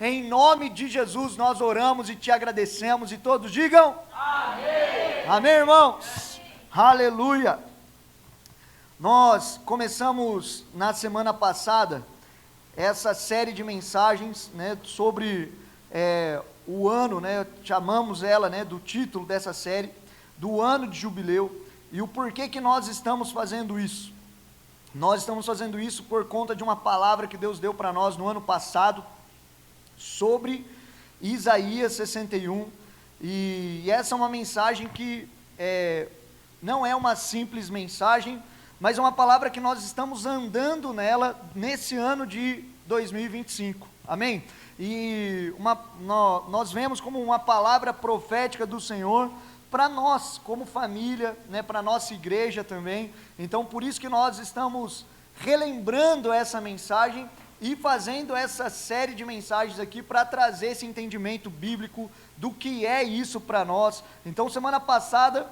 Em nome de Jesus nós oramos e te agradecemos, e todos digam amém. Amém, irmãos? Amém. Aleluia. Nós começamos na semana passada essa série de mensagens, né, sobre o ano, né, chamamos ela, né, do título dessa série, do ano de jubileu, e o porquê que nós estamos fazendo isso. Nós estamos fazendo isso por conta de uma palavra que Deus deu para nós no ano passado, sobre Isaías 61, e essa é uma mensagem que não é uma simples mensagem, mas é uma palavra que nós estamos andando nela nesse ano de 2025, amém? E nós vemos como uma palavra profética do Senhor para nós, como família, né, para a nossa igreja também. Então por isso que nós estamos relembrando essa mensagem e fazendo essa série de mensagens aqui para trazer esse entendimento bíblico do que é isso para nós. Então semana passada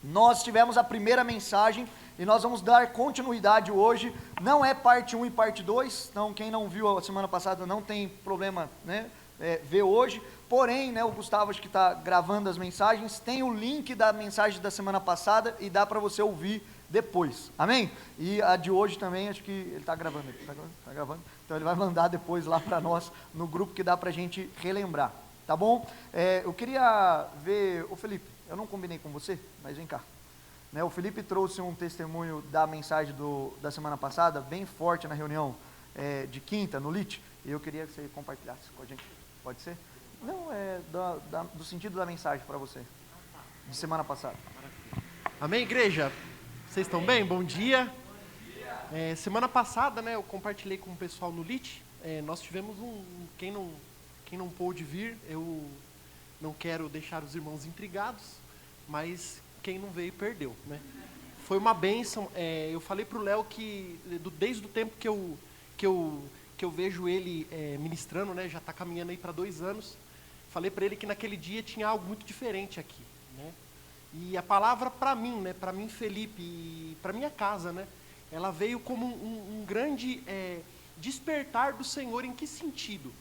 nós tivemos a primeira mensagem e nós vamos dar continuidade hoje. Não é parte 1 e parte 2, então quem não viu a semana passada não tem problema, né, ver hoje. Porém, né, o Gustavo acho que está gravando as mensagens, tem o link da mensagem da semana passada e dá para você ouvir depois, amém? E a de hoje também, acho que ele está gravando, tá gravando, então ele vai mandar depois lá para nós, no grupo, que dá para a gente relembrar, tá bom? Eu queria ver, o Felipe, eu não combinei com você, mas vem cá, né, o Felipe trouxe um testemunho da mensagem da semana passada, bem forte na reunião de quinta, no LIT, e eu queria que você compartilhasse com a gente, pode ser? Não, do sentido da mensagem para você, de semana passada. Amém, igreja? Vocês estão bem? Bom dia. Semana passada, né, eu compartilhei com o pessoal no LIT, nós tivemos quem não pôde vir, eu não quero deixar os irmãos intrigados, mas quem não veio perdeu, né? Foi uma bênção. Eu falei para o Léo que desde o tempo que eu vejo ele ministrando, né, já está caminhando aí para 2 anos, falei para ele que naquele dia tinha algo muito diferente aqui, né? E a palavra para mim, né, para mim, Felipe, e para minha casa, né, ela veio como um grande despertar do Senhor. Em que sentido?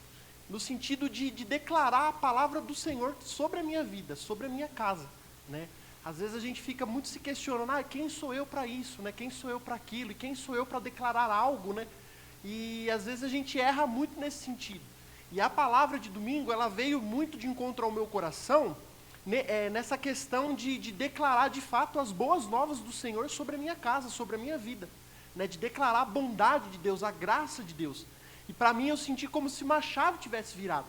No sentido de declarar a palavra do Senhor sobre a minha vida, sobre a minha casa, né? Às vezes a gente fica muito se questionando, quem sou eu para isso, né? Quem sou eu para aquilo? E quem sou eu para declarar algo, né? E às vezes a gente erra muito nesse sentido. E a palavra de domingo, ela veio muito de encontro ao meu coração, nessa questão de declarar de fato as boas novas do Senhor sobre a minha casa, sobre a minha vida, né? De declarar a bondade de Deus, a graça de Deus. E para mim eu senti como se uma chave tivesse virado,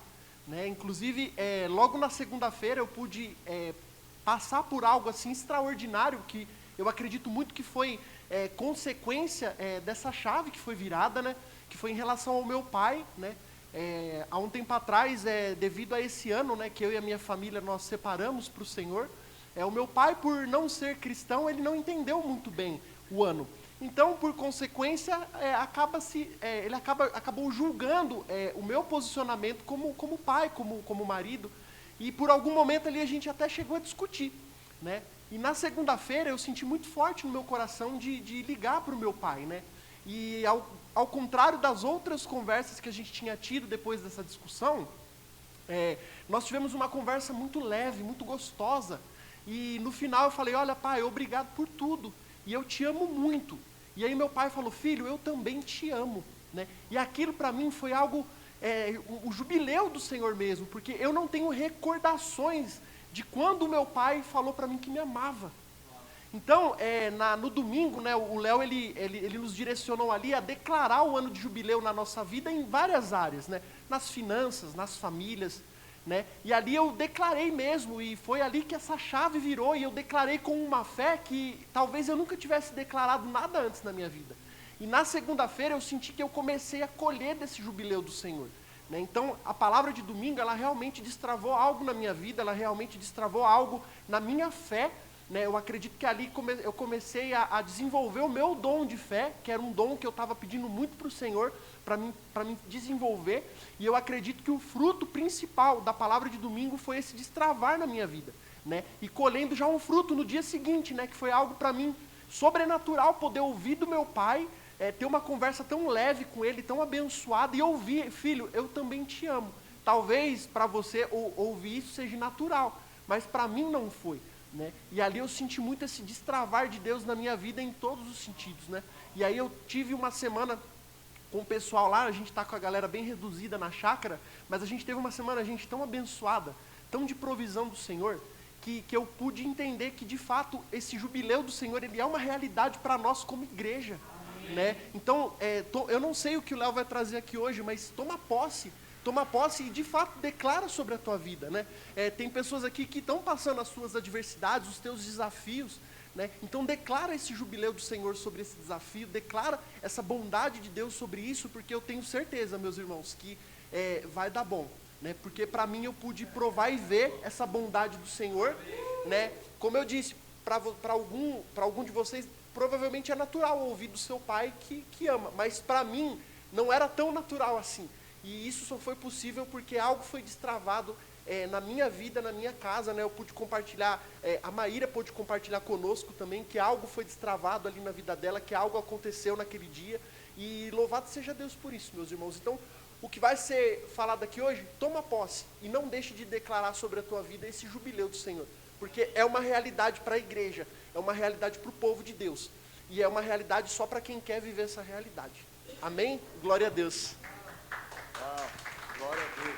né? Inclusive, logo na segunda-feira eu pude passar por algo assim extraordinário, que eu acredito muito que foi consequência dessa chave que foi virada, né? Que foi em relação ao meu pai, né? Há um tempo atrás, devido a esse ano, né, que eu e a minha família nós separamos para o Senhor, o meu pai, por não ser cristão, ele não entendeu muito bem o ano. Então, por consequência, ele acabou julgando o meu posicionamento como pai, como marido, e por algum momento ali a gente até chegou a discutir, né? E na segunda-feira eu senti muito forte no meu coração de ligar para o meu pai, né? E ao contrário das outras conversas que a gente tinha tido depois dessa discussão, nós tivemos uma conversa muito leve, muito gostosa, e no final eu falei, olha pai, obrigado por tudo, e eu te amo muito. E aí meu pai falou, filho, eu também te amo, né? E aquilo para mim foi algo, o jubileu do Senhor mesmo, porque eu não tenho recordações de quando o meu pai falou para mim que me amava. Então, no domingo, né, o Léo ele nos direcionou ali a declarar o ano de jubileu na nossa vida em várias áreas, né? Nas finanças, nas famílias, né? E ali eu declarei mesmo, e foi ali que essa chave virou, e eu declarei com uma fé que talvez eu nunca tivesse declarado nada antes na minha vida. E na segunda-feira eu senti que eu comecei a colher desse jubileu do Senhor, né? Então, a palavra de domingo, ela realmente destravou algo na minha vida, ela realmente destravou algo na minha fé, né? Eu acredito que ali eu comecei a desenvolver o meu dom de fé, que era um dom que eu estava pedindo muito para o Senhor, para mim desenvolver, e eu acredito que o fruto principal da palavra de domingo foi esse destravar na minha vida, né? E colhendo já um fruto no dia seguinte, né? Que foi algo para mim sobrenatural, poder ouvir do meu pai ter uma conversa tão leve com ele, tão abençoada, e ouvir: filho, eu também te amo. Talvez para você ouvir isso seja natural, mas para mim não foi, né? E ali eu senti muito esse destravar de Deus na minha vida em todos os sentidos, né? E aí eu tive uma semana com o pessoal lá, a gente está com a galera bem reduzida na chácara, mas a gente teve uma semana, a gente tão abençoada, tão de provisão do Senhor, que eu pude entender que de fato esse jubileu do Senhor, ele é uma realidade para nós como igreja, né? Então, eu não sei o que o Léo vai trazer aqui hoje, mas toma posse e de fato declara sobre a tua vida, né? Tem pessoas aqui que estão passando as suas adversidades, os teus desafios, né? Então declara esse jubileu do Senhor sobre esse desafio, declara essa bondade de Deus sobre isso, porque eu tenho certeza, meus irmãos, que vai dar bom, né? Porque para mim eu pude provar e ver essa bondade do Senhor, né? Como eu disse, para algum de vocês provavelmente é natural ouvir do seu pai que ama, mas para mim não era tão natural assim. E isso só foi possível porque algo foi destravado na minha vida, na minha casa, né? Eu pude compartilhar, a Maíra pôde compartilhar conosco também, que algo foi destravado ali na vida dela, que algo aconteceu naquele dia, e louvado seja Deus por isso, meus irmãos. Então, o que vai ser falado aqui hoje, toma posse, e não deixe de declarar sobre a tua vida esse jubileu do Senhor, porque é uma realidade para a igreja, é uma realidade para o povo de Deus, e é uma realidade só para quem quer viver essa realidade. Amém? Glória a Deus. Glória a Deus.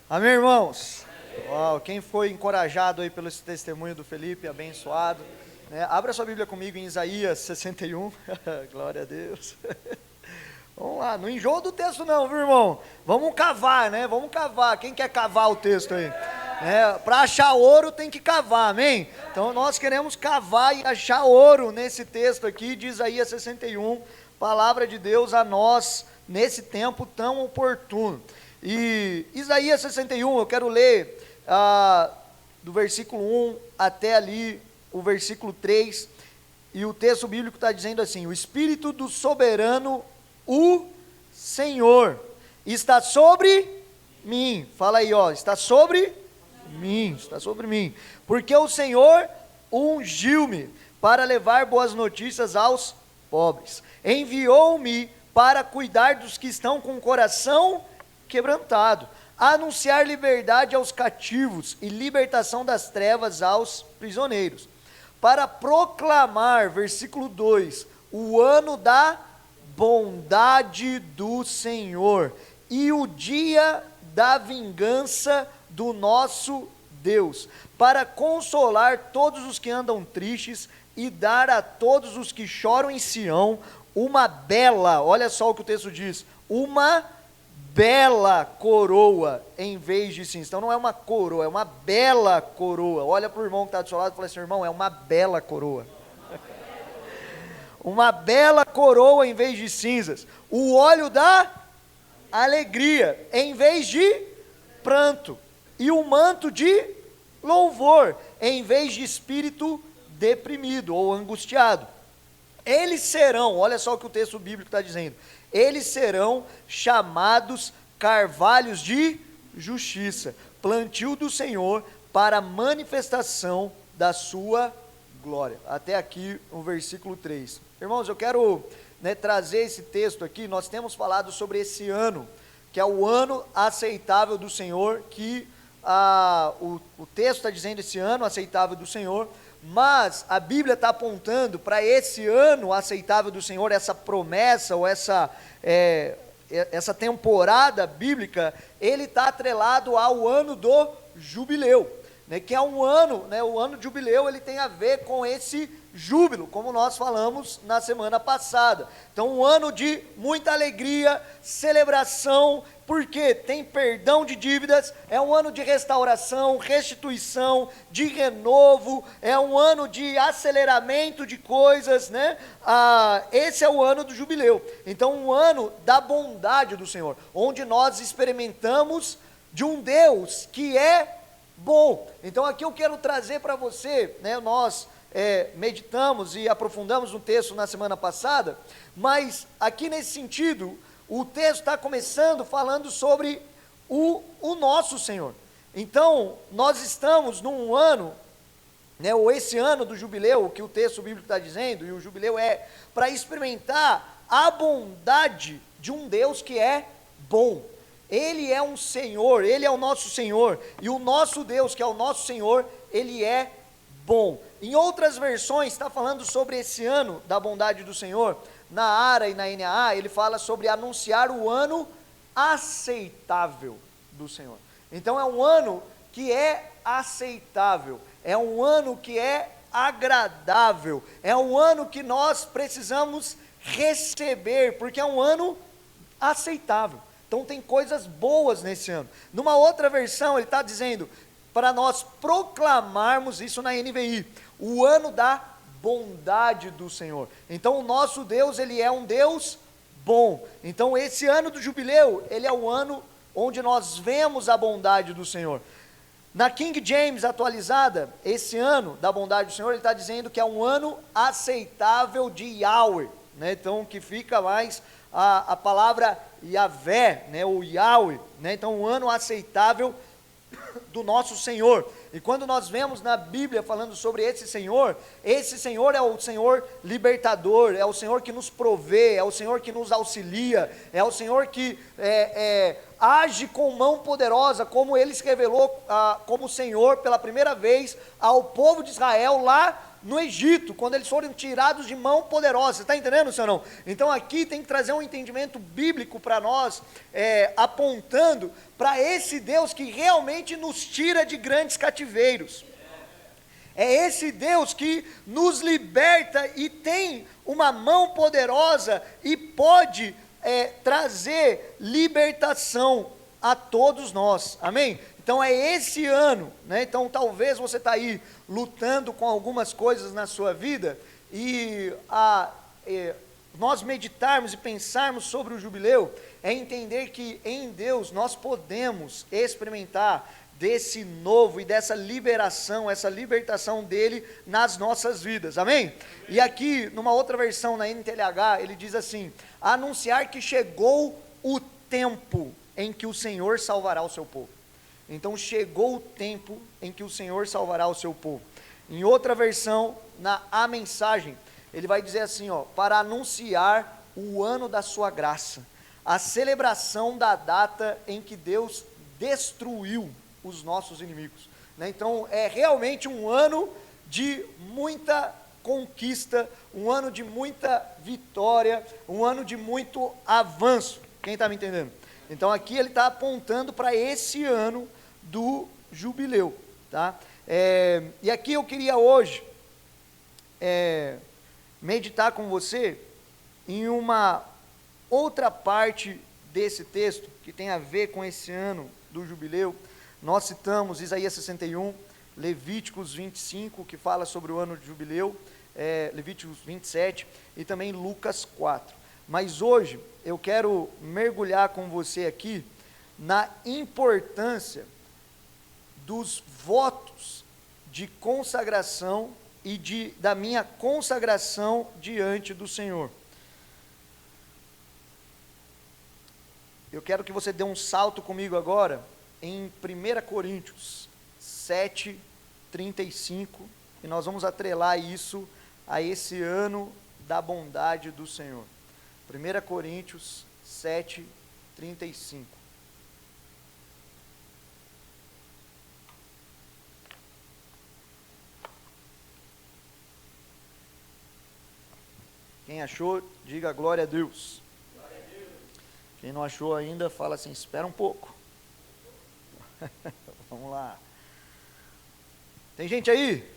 Amém, irmãos? Uau, quem foi encorajado aí pelo esse testemunho do Felipe, abençoado, né? Abra sua Bíblia comigo em Isaías 61. Glória a Deus. Vamos lá, não enjoa do texto não, viu, irmão? Vamos cavar, né? Vamos cavar. Quem quer cavar o texto aí? Para achar ouro tem que cavar, amém? Então nós queremos cavar e achar ouro nesse texto aqui de Isaías 61, palavra de Deus a nós nesse tempo tão oportuno. E Isaías 61, eu quero ler do versículo 1 até ali o versículo 3, e o texto bíblico está dizendo assim: o Espírito do soberano, o Senhor, está sobre mim. Fala aí, ó, está sobre mim, porque o Senhor ungiu-me para levar boas notícias aos pobres, enviou-me para cuidar dos que estão com o coração quebrantado, anunciar liberdade aos cativos e libertação das trevas aos prisioneiros, para proclamar, versículo 2, o ano da bondade do Senhor e o dia da vingança do nosso Deus, para consolar todos os que andam tristes e dar a todos os que choram em Sião uma bela, olha só o que o texto diz, uma bela coroa em vez de cinza. Então não é uma coroa, é uma bela coroa. Olha para o irmão que está do seu lado e fala assim: irmão, é uma bela coroa. Uma bela coroa em vez de cinzas. O óleo da alegria em vez de pranto. E o manto de louvor em vez de espírito deprimido ou angustiado. Eles serão, olha só o que o texto bíblico está dizendo, eles serão chamados carvalhos de justiça, plantio do Senhor para manifestação da sua glória. Até aqui o versículo 3. Irmãos, eu quero trazer esse texto aqui. Nós temos falado sobre esse ano, que é o ano aceitável do Senhor, que o texto está dizendo esse ano aceitável do Senhor, mas a Bíblia está apontando para esse ano aceitável do Senhor, essa promessa ou essa temporada bíblica, ele está atrelado ao ano do jubileu, né, que é um ano, o ano de jubileu, ele tem a ver com esse júbilo, como nós falamos na semana passada. Então um ano de muita alegria, celebração, porque tem perdão de dívidas, é um ano de restauração, restituição, de renovo, é um ano de aceleramento de coisas, né? Esse é o ano do jubileu. Então um ano da bondade do Senhor, onde nós experimentamos de um Deus que é bom. Então aqui eu quero trazer para você, né, nós meditamos e aprofundamos no texto na semana passada, mas aqui nesse sentido, o texto está começando falando sobre o nosso Senhor. Então, nós estamos num ano né, ou esse ano do jubileu, que o texto bíblico está dizendo, e o jubileu é para experimentar a bondade de um Deus que é bom. Ele é um Senhor, Ele é o nosso Senhor, e o nosso Deus, que é o nosso Senhor, Ele é bom. Em outras versões, está falando sobre esse ano da bondade do Senhor. Na ARA e na NAA, ele fala sobre anunciar o ano aceitável do Senhor. Então é um ano que é aceitável, é um ano que é agradável, é um ano que nós precisamos receber, porque é um ano aceitável. Então tem coisas boas nesse ano. Numa outra versão ele está dizendo para nós proclamarmos isso na NVI, o ano da bondade do Senhor. Então o nosso Deus, ele é um Deus bom. Então esse ano do jubileu, ele é o ano onde nós vemos a bondade do Senhor. Na King James atualizada, esse ano da bondade do Senhor, ele está dizendo que é um ano aceitável de Yahweh, né? Então que fica mais a palavra Yahvé, né? Ou Yahweh, né? Então um ano aceitável do nosso Senhor. E quando nós vemos na Bíblia falando sobre esse Senhor é o Senhor libertador, é o Senhor que nos provê, é o Senhor que nos auxilia, é o Senhor que age com mão poderosa, como Ele se revelou como Senhor pela primeira vez ao povo de Israel lá no Egito, quando eles foram tirados de mão poderosa. Você está entendendo, senhor não? Então aqui tem que trazer um entendimento bíblico para nós, apontando para esse Deus que realmente nos tira de grandes cativeiros. É esse Deus que nos liberta e tem uma mão poderosa e pode trazer libertação a todos nós, amém? Então é esse ano, né? Então talvez você está aí lutando com algumas coisas na sua vida, e nós meditarmos e pensarmos sobre o jubileu, é entender que em Deus nós podemos experimentar desse novo e dessa liberação, essa libertação dele nas nossas vidas, amém? E aqui, numa outra versão, na NTLH, ele diz assim: anunciar que chegou o tempo em que o Senhor salvará o seu povo. Então chegou o tempo em que o Senhor salvará o seu povo. Em outra versão, a mensagem, ele vai dizer assim, para anunciar o ano da sua graça, a celebração da data em que Deus destruiu os nossos inimigos, né? Então é realmente um ano de muita conquista, um ano de muita vitória, um ano de muito avanço. Quem está me entendendo? Então aqui ele está apontando para esse ano do jubileu, tá? E aqui eu queria hoje meditar com você em uma outra parte desse texto que tem a ver com esse ano do jubileu. Nós citamos Isaías 61, Levíticos 25, que fala sobre o ano de jubileu, Levíticos 27 e também Lucas 4. Mas hoje eu quero mergulhar com você aqui na importância dos votos de consagração e da minha consagração diante do Senhor. Eu quero que você dê um salto comigo agora em 1 Coríntios 7, 35, e nós vamos atrelar isso a esse ano da bondade do Senhor. 1 Coríntios 7, 35. Quem achou, diga glória a Deus. Glória a Deus. Quem não achou ainda, fala assim, espera um pouco. Vamos lá. Tem gente aí?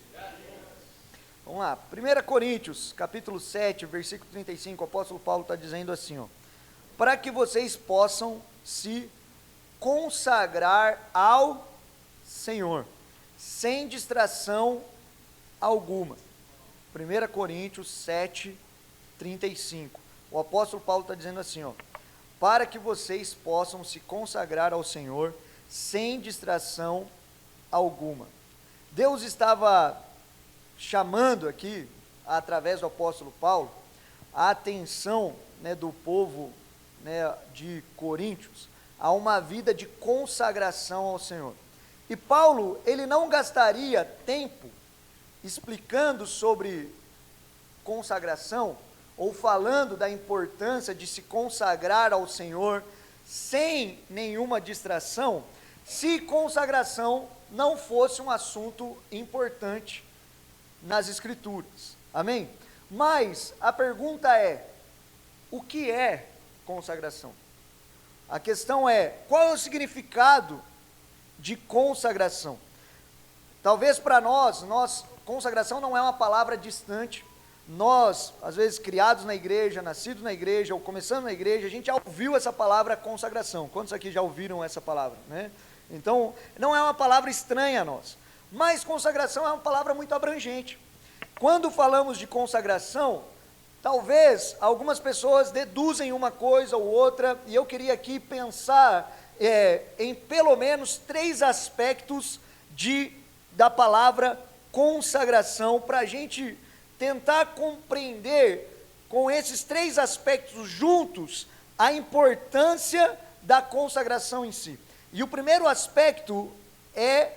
Vamos lá. 1 Coríntios, capítulo 7, versículo 35, o apóstolo Paulo está dizendo assim, para que vocês possam se consagrar ao Senhor, sem distração alguma. 1 Coríntios 7, 35. O apóstolo Paulo está dizendo assim, para que vocês possam se consagrar ao Senhor sem distração alguma. Deus estava chamando aqui, através do apóstolo Paulo, a atenção, né, do povo, né, de Coríntios, a uma vida de consagração ao Senhor. E Paulo, ele não gastaria tempo explicando sobre consagração, ou falando da importância de se consagrar ao Senhor sem nenhuma distração, se consagração não fosse um assunto importante nas Escrituras. Amém? Mas a pergunta é: o que é consagração? A questão é: qual é o significado de consagração? Talvez para nós, consagração não é uma palavra distante. Nós, às vezes, criados na igreja, nascidos na igreja, ou começando na igreja, a gente já ouviu essa palavra consagração. Quantos aqui já ouviram essa palavra, né? Então, não é uma palavra estranha a nós, mas consagração é uma palavra muito abrangente. Quando falamos de consagração, talvez algumas pessoas deduzem uma coisa ou outra, e eu queria aqui pensar em pelo menos 3 aspectos da palavra consagração, para a gente tentar compreender com esses 3 aspectos juntos a importância da consagração em si. E o primeiro aspecto é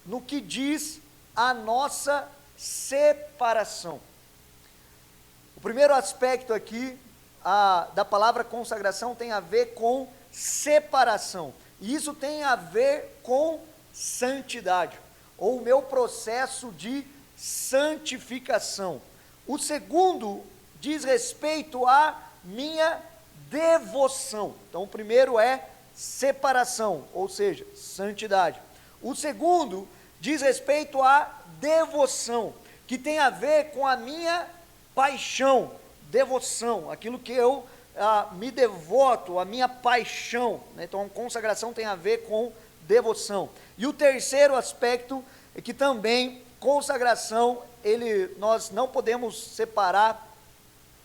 no que diz a nossa separação. O primeiro aspecto aqui da palavra consagração tem a ver com separação, e isso tem a ver com santidade, ou o meu processo de santificação. O segundo diz respeito à minha devoção. Então o primeiro é separação, ou seja, santidade. O segundo diz respeito à devoção, que tem a ver com a minha paixão, devoção, aquilo que eu me devoto, a minha paixão, né? Então consagração tem a ver com devoção. E o terceiro aspecto é que também consagração, nós não podemos separar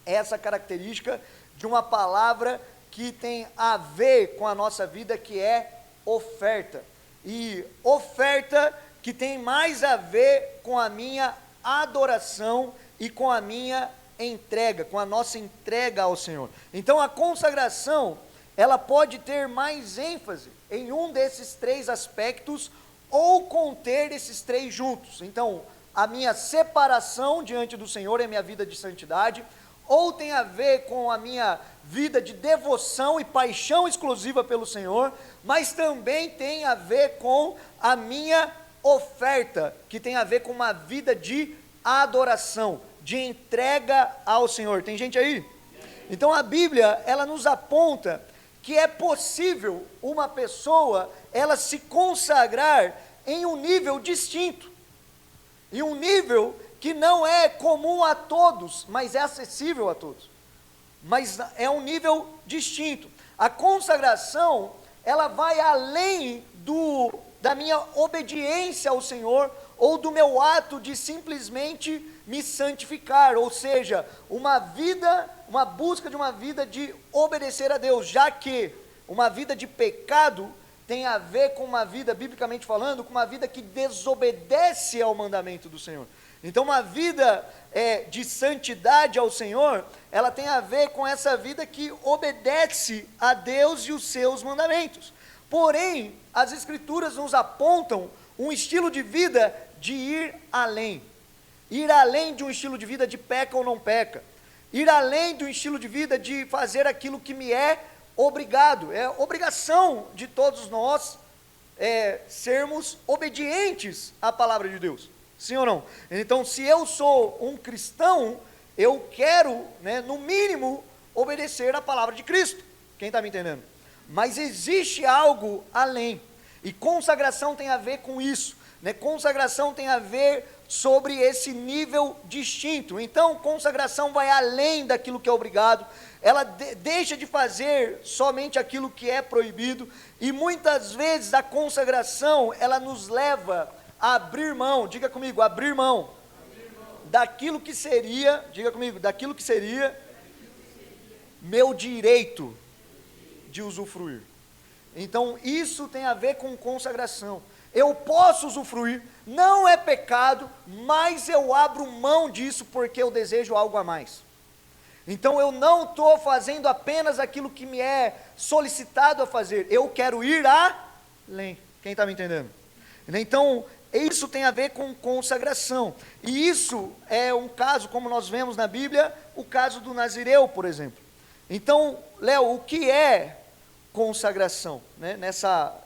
essa característica de uma palavra que tem a ver com a nossa vida, que é oferta. E oferta que tem mais a ver com a minha adoração e com a minha entrega, com a nossa entrega ao Senhor. Então a consagração, ela pode ter mais ênfase em um desses 3 aspectos, ou conter esses 3 juntos. Então, a minha separação diante do Senhor é minha vida de santidade, ou tem a ver com a minha vida de devoção e paixão exclusiva pelo Senhor, mas também tem a ver com a minha oferta, que tem a ver com uma vida de adoração, de entrega ao Senhor. Tem gente aí? Então a Bíblia, ela nos aponta que é possível uma pessoa, ela se consagrar em um nível distinto, em um nível que não é comum a todos, mas é acessível a todos, mas é um nível distinto. A consagração, ela vai além da minha obediência ao Senhor, ou do meu ato de simplesmente me santificar, ou seja, uma busca de uma vida de obedecer a Deus, já que uma vida de pecado tem a ver com uma vida, biblicamente falando, com uma vida que desobedece ao mandamento do Senhor. Então uma vida de santidade ao Senhor, ela tem a ver com essa vida que obedece a Deus e os seus mandamentos. Porém, as Escrituras nos apontam um estilo de vida de ir além de um estilo de vida de peca ou não peca, ir além de um estilo de vida de fazer aquilo que me é obrigado. É obrigação de todos nós sermos obedientes à palavra de Deus, sim ou não? Então, se eu sou um cristão, eu quero, no mínimo, obedecer à palavra de Cristo. Quem está me entendendo? Mas existe algo além, e consagração tem a ver com isso, consagração tem a ver sobre esse nível distinto. Então consagração vai além daquilo que é obrigado, ela deixa de fazer somente aquilo que é proibido, e muitas vezes a consagração, ela nos leva a abrir mão, diga comigo, abrir mão, daquilo que seria, diga comigo, daquilo que seria meu direito de usufruir. Então isso tem a ver com consagração. Eu posso usufruir, não é pecado, mas eu abro mão disso porque eu desejo algo a mais. Então eu não estou fazendo apenas aquilo que me é solicitado a fazer, eu quero ir além. Quem está me entendendo? Então Isso tem a ver com consagração. E isso é um caso, como nós vemos na Bíblia, o caso do Nazireu, por exemplo. Então, Léo, o que é consagração? Né?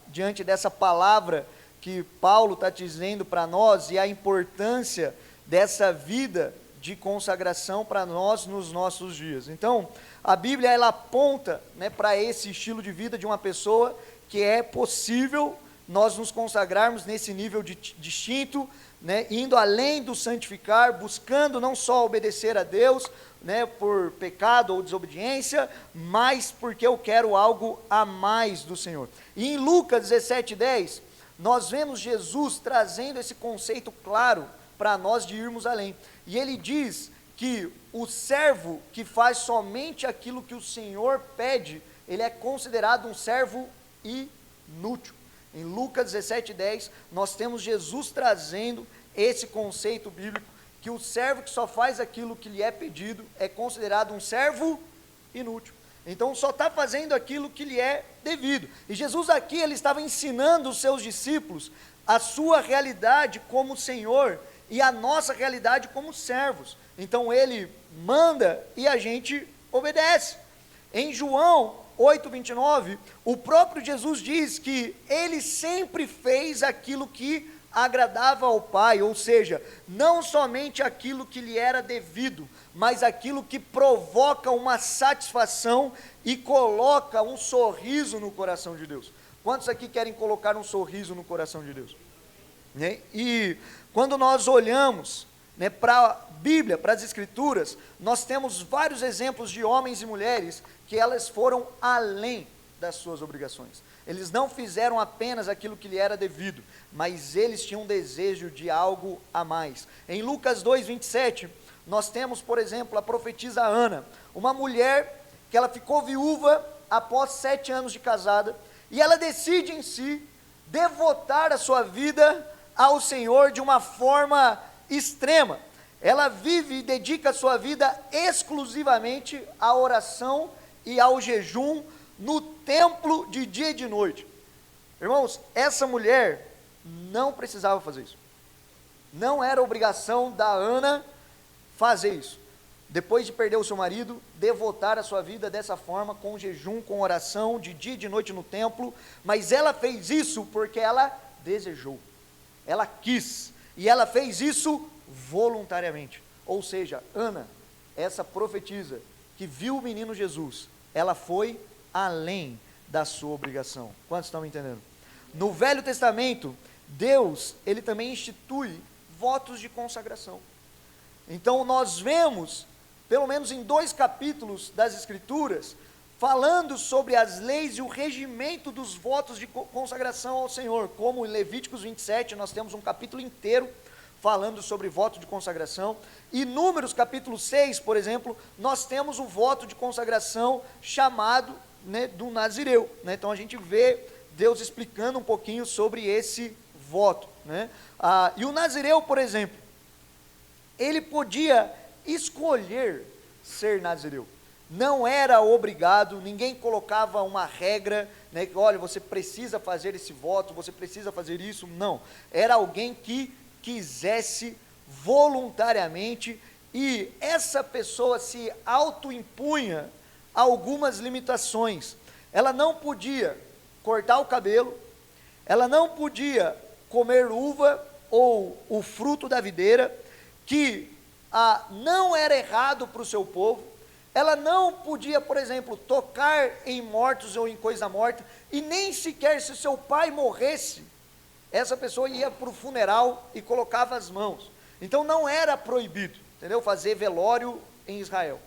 Diante dessa palavra que Paulo está dizendo para nós e a importância dessa vida de consagração para nós nos nossos dias. Então, a Bíblia ela aponta, né, para esse estilo de vida de uma pessoa que é possível nós nos consagrarmos nesse nível distinto, né, indo além do santificar, buscando não só obedecer a Deus, né, por pecado ou desobediência, mas porque eu quero algo a mais do Senhor. E em Lucas 17:10, nós vemos Jesus trazendo esse conceito claro para nós de irmos além. E ele diz que o servo que faz somente aquilo que o Senhor pede, ele é considerado um servo inútil. Em Lucas 17:10, nós temos Jesus trazendo esse conceito bíblico, que o servo que só faz aquilo que lhe é pedido, é considerado um servo inútil. Então só está fazendo aquilo que lhe é devido. E Jesus aqui, ele estava ensinando os seus discípulos a sua realidade como Senhor, e a nossa realidade como servos. Então ele manda e a gente obedece. Em João 8:29, o próprio Jesus diz que ele sempre fez aquilo que agradava ao Pai, ou seja, não somente aquilo que lhe era devido, mas aquilo que provoca uma satisfação e coloca um sorriso no coração de Deus. Quantos aqui querem colocar um sorriso no coração de Deus? Né? E quando nós olhamos, né, para a Bíblia, para as Escrituras, nós temos vários exemplos de homens e mulheres que elas foram além das suas obrigações. Eles não fizeram apenas aquilo que lhe era devido, mas eles tinham desejo de algo a mais. Em Lucas 2:27, nós temos, por exemplo, a profetisa Ana, uma mulher que ela ficou viúva após 7 anos de casada, e ela decide em si devotar a sua vida ao Senhor de uma forma extrema. Ela vive e dedica a sua vida exclusivamente à oração e ao jejum no templo de dia e de noite. Irmãos, essa mulher não precisava fazer isso. Não era obrigação da Ana fazer isso. Depois de perder o seu marido, devotar a sua vida dessa forma, com jejum, com oração, de dia e de noite no templo, mas ela fez isso porque ela desejou, ela quis, e ela fez isso voluntariamente. Ou seja, Ana, essa profetisa que viu o menino Jesus, ela foi além da sua obrigação. Quantos estão me entendendo? No Velho Testamento, Deus, ele também institui votos de consagração. Então nós vemos, pelo menos em 2 capítulos das Escrituras, falando sobre as leis e o regimento dos votos de consagração ao Senhor, como em Levíticos 27, nós temos um capítulo inteiro falando sobre voto de consagração, e Números capítulo 6, por exemplo, nós temos o voto de consagração chamado, né, do Nazireu, né? Então a gente vê Deus explicando um pouquinho sobre esse voto, né? E o Nazireu, por exemplo, ele podia escolher ser Nazireu, não era obrigado, ninguém colocava uma regra, né, que olha, você precisa fazer esse voto, você precisa fazer isso, não, era alguém que quisesse voluntariamente, e essa pessoa se autoimpunha algumas limitações. Ela não podia cortar o cabelo, ela não podia comer uva ou o fruto da videira, que não era errado para o seu povo. Ela não podia, por exemplo, tocar em mortos ou em coisa morta, e nem sequer se seu pai morresse, essa pessoa ia para o funeral e colocava as mãos. Então não era proibido, entendeu? Fazer velório em Israel.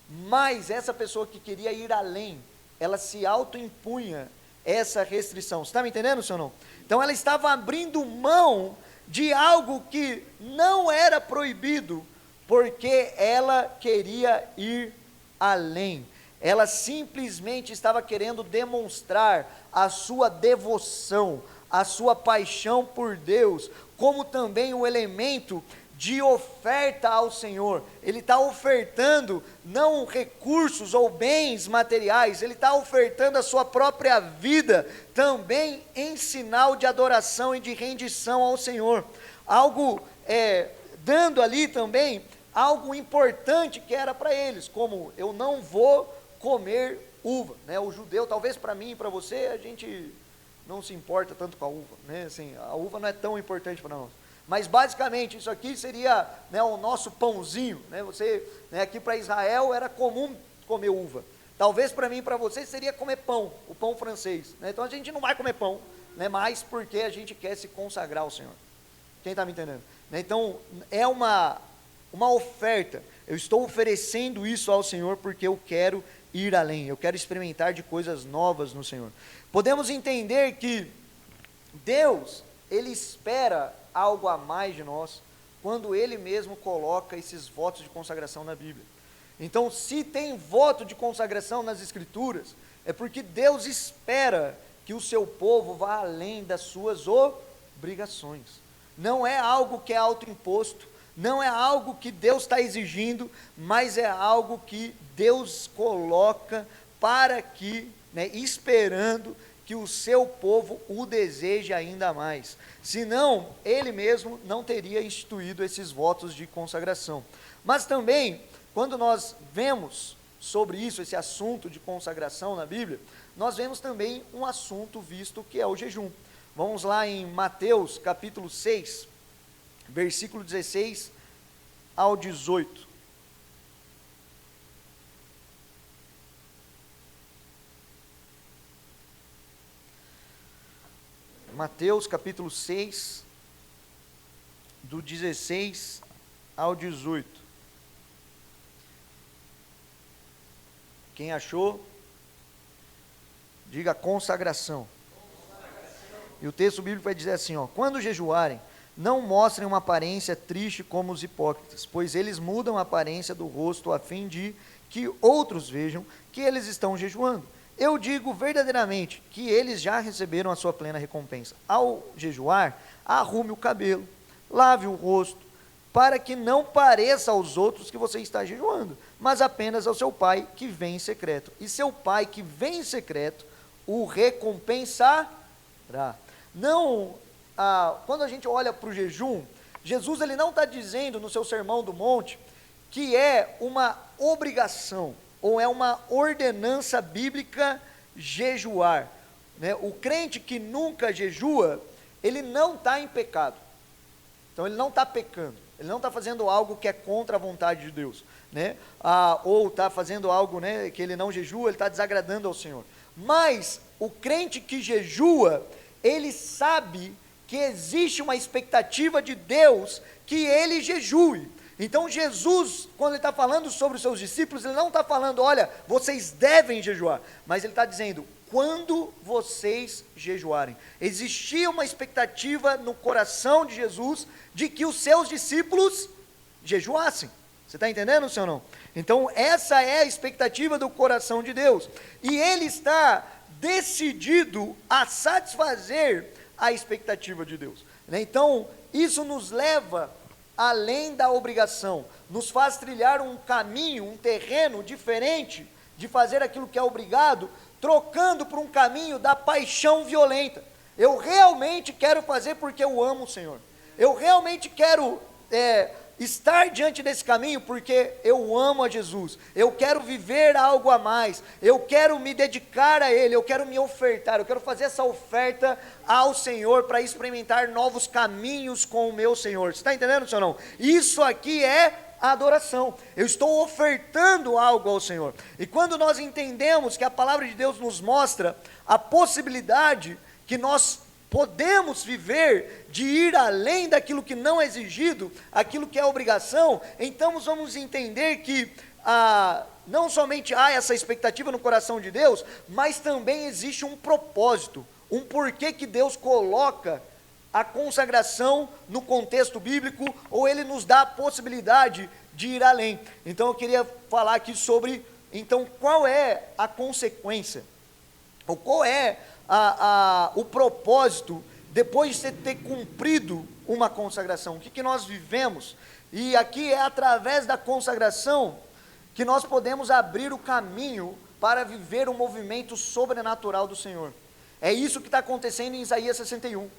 Mas essa pessoa que queria ir além, ela se autoimpunha essa restrição. Você está me entendendo, senhor não? Então ela estava abrindo mão de algo que não era proibido, porque ela queria ir além. Ela simplesmente estava querendo demonstrar a sua devoção, a sua paixão por Deus, como também o elemento de oferta ao Senhor. Ele está ofertando não recursos ou bens materiais, ele está ofertando a sua própria vida também em sinal de adoração e de rendição ao Senhor. Algo, dando ali também algo importante que era para eles, como eu não vou comer uva, né? O judeu, talvez para mim e para você, a gente não se importa tanto com a uva, né? Assim, a uva não é tão importante para nós. Mas basicamente isso aqui seria, né, o nosso pãozinho, né? Você, né, aqui para Israel era comum comer uva. Talvez para mim e para você seria comer pão, o pão francês, né? Então a gente não vai comer pão, né, mais porque a gente quer se consagrar ao Senhor. Quem está me entendendo? Né? Então é uma oferta. Eu estou oferecendo isso ao Senhor porque eu quero ir além, eu quero experimentar de coisas novas no Senhor. Podemos entender que Deus, Ele espera algo a mais de nós, quando Ele mesmo coloca esses votos de consagração na Bíblia. Então, se tem voto de consagração nas Escrituras, é porque Deus espera que o seu povo vá além das suas obrigações. Não é algo que é autoimposto, não é algo que Deus está exigindo, mas é algo que Deus coloca para que, né, esperando que o seu povo o deseje ainda mais. Senão, Ele mesmo não teria instituído esses votos de consagração. Mas também, quando nós vemos sobre isso, esse assunto de consagração na Bíblia, nós vemos também um assunto visto que é o jejum. Vamos lá em Mateus capítulo 6, versículo 16 ao 18. Mateus capítulo 6, do 16 ao 18. Quem achou, diga consagração. E o texto bíblico vai dizer assim, ó: quando jejuarem, não mostrem uma aparência triste como os hipócritas, pois eles mudam a aparência do rosto a fim de que outros vejam que eles estão jejuando. Eu digo verdadeiramente que eles já receberam a sua plena recompensa. Ao jejuar, arrume o cabelo, lave o rosto, para que não pareça aos outros que você está jejuando, mas apenas ao seu pai que vem em secreto. E seu pai que vem em secreto o recompensará. Não, quando a gente olha para o jejum, Jesus ele não está dizendo no seu sermão do monte que é uma obrigação, ou é uma ordenança bíblica jejuar, né? O crente que nunca jejua, ele não está em pecado, então ele não está pecando, ele não está fazendo algo que é contra a vontade de Deus, né? Ou está fazendo algo, né, que ele não jejua, ele está desagradando ao Senhor. Mas o crente que jejua, ele sabe que existe uma expectativa de Deus que ele jejue. Então Jesus, quando ele está falando sobre os seus discípulos, ele não está falando, olha, vocês devem jejuar, mas ele está dizendo, quando vocês jejuarem. Existia uma expectativa no coração de Jesus, de que os seus discípulos jejuassem. Você está entendendo, senhor, não? Então essa é a expectativa do coração de Deus, e Ele está decidido a satisfazer a expectativa de Deus, né? Então isso nos leva além da obrigação, nos faz trilhar um caminho, um terreno diferente de fazer aquilo que é obrigado, trocando por um caminho da paixão violenta. Eu realmente quero fazer porque eu amo o Senhor, eu realmente quero estar diante desse caminho porque eu amo a Jesus, eu quero viver algo a mais, eu quero me dedicar a Ele, eu quero me ofertar, eu quero fazer essa oferta ao Senhor para experimentar novos caminhos com o meu Senhor. Você está entendendo, senhor, não? Isso aqui é adoração, eu estou ofertando algo ao Senhor. E quando nós entendemos que a palavra de Deus nos mostra a possibilidade que nós podemos viver de ir além daquilo que não é exigido, aquilo que é obrigação, então nós vamos entender que não somente há essa expectativa no coração de Deus, mas também existe um propósito, um porquê que Deus coloca a consagração no contexto bíblico, ou Ele nos dá a possibilidade de ir além. Então eu queria falar aqui sobre, então, qual é a consequência, ou qual é o propósito, depois de você ter cumprido uma consagração, o que nós vivemos. E aqui é através da consagração que nós podemos abrir o caminho para viver o movimento sobrenatural do Senhor. É isso que está acontecendo em Isaías 61.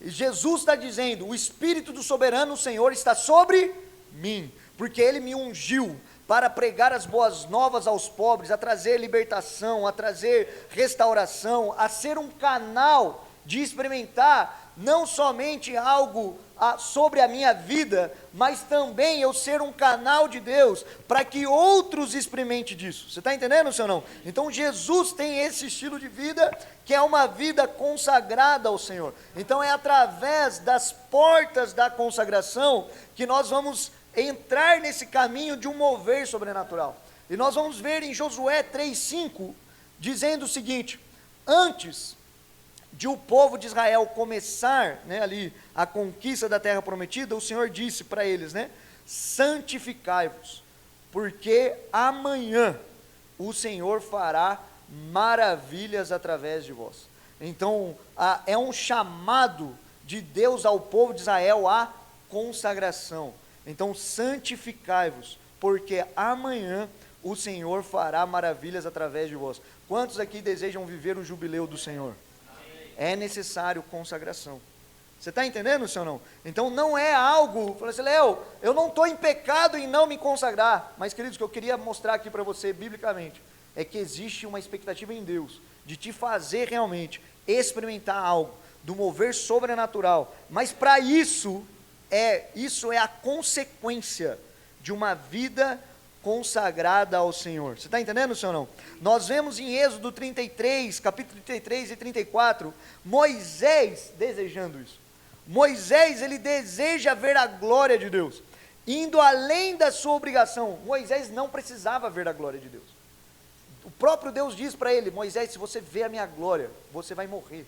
E Jesus está dizendo: o Espírito do soberano Senhor está sobre mim, porque Ele me ungiu para pregar as boas novas aos pobres, a trazer libertação, a trazer restauração, a ser um canal de experimentar não somente algo sobre a minha vida, mas também eu ser um canal de Deus, para que outros experimentem disso. Você está entendendo, senhor não? Então Jesus tem esse estilo de vida, que é uma vida consagrada ao Senhor. Então é através das portas da consagração, que nós vamos entrar nesse caminho de um mover sobrenatural. E nós vamos ver em Josué 3,5, dizendo o seguinte: antes de o povo de Israel começar, ali, a conquista da terra prometida, o Senhor disse para eles, santificai-vos, porque amanhã o Senhor fará maravilhas através de vós. Então, é um chamado de Deus ao povo de Israel à consagração. Então, santificai-vos, porque amanhã o Senhor fará maravilhas através de vós. Quantos aqui desejam viver o jubileu do Senhor? É necessário consagração. Você está entendendo, senhor não? Então não é algo, fala assim: Léo, eu não estou em pecado em não me consagrar. Mas, queridos, o que eu queria mostrar aqui para você, biblicamente, é que existe uma expectativa em Deus, de te fazer realmente experimentar algo, do mover sobrenatural. Mas para isso é a consequência de uma vida consagrada ao Senhor. Você está entendendo, senhor não? Nós vemos em Êxodo 33, capítulo 33 e 34, Moisés desejando isso. Moisés, ele deseja ver a glória de Deus, indo além da sua obrigação. Moisés não precisava ver a glória de Deus. O próprio Deus diz para ele: Moisés, se você ver a minha glória, você vai morrer.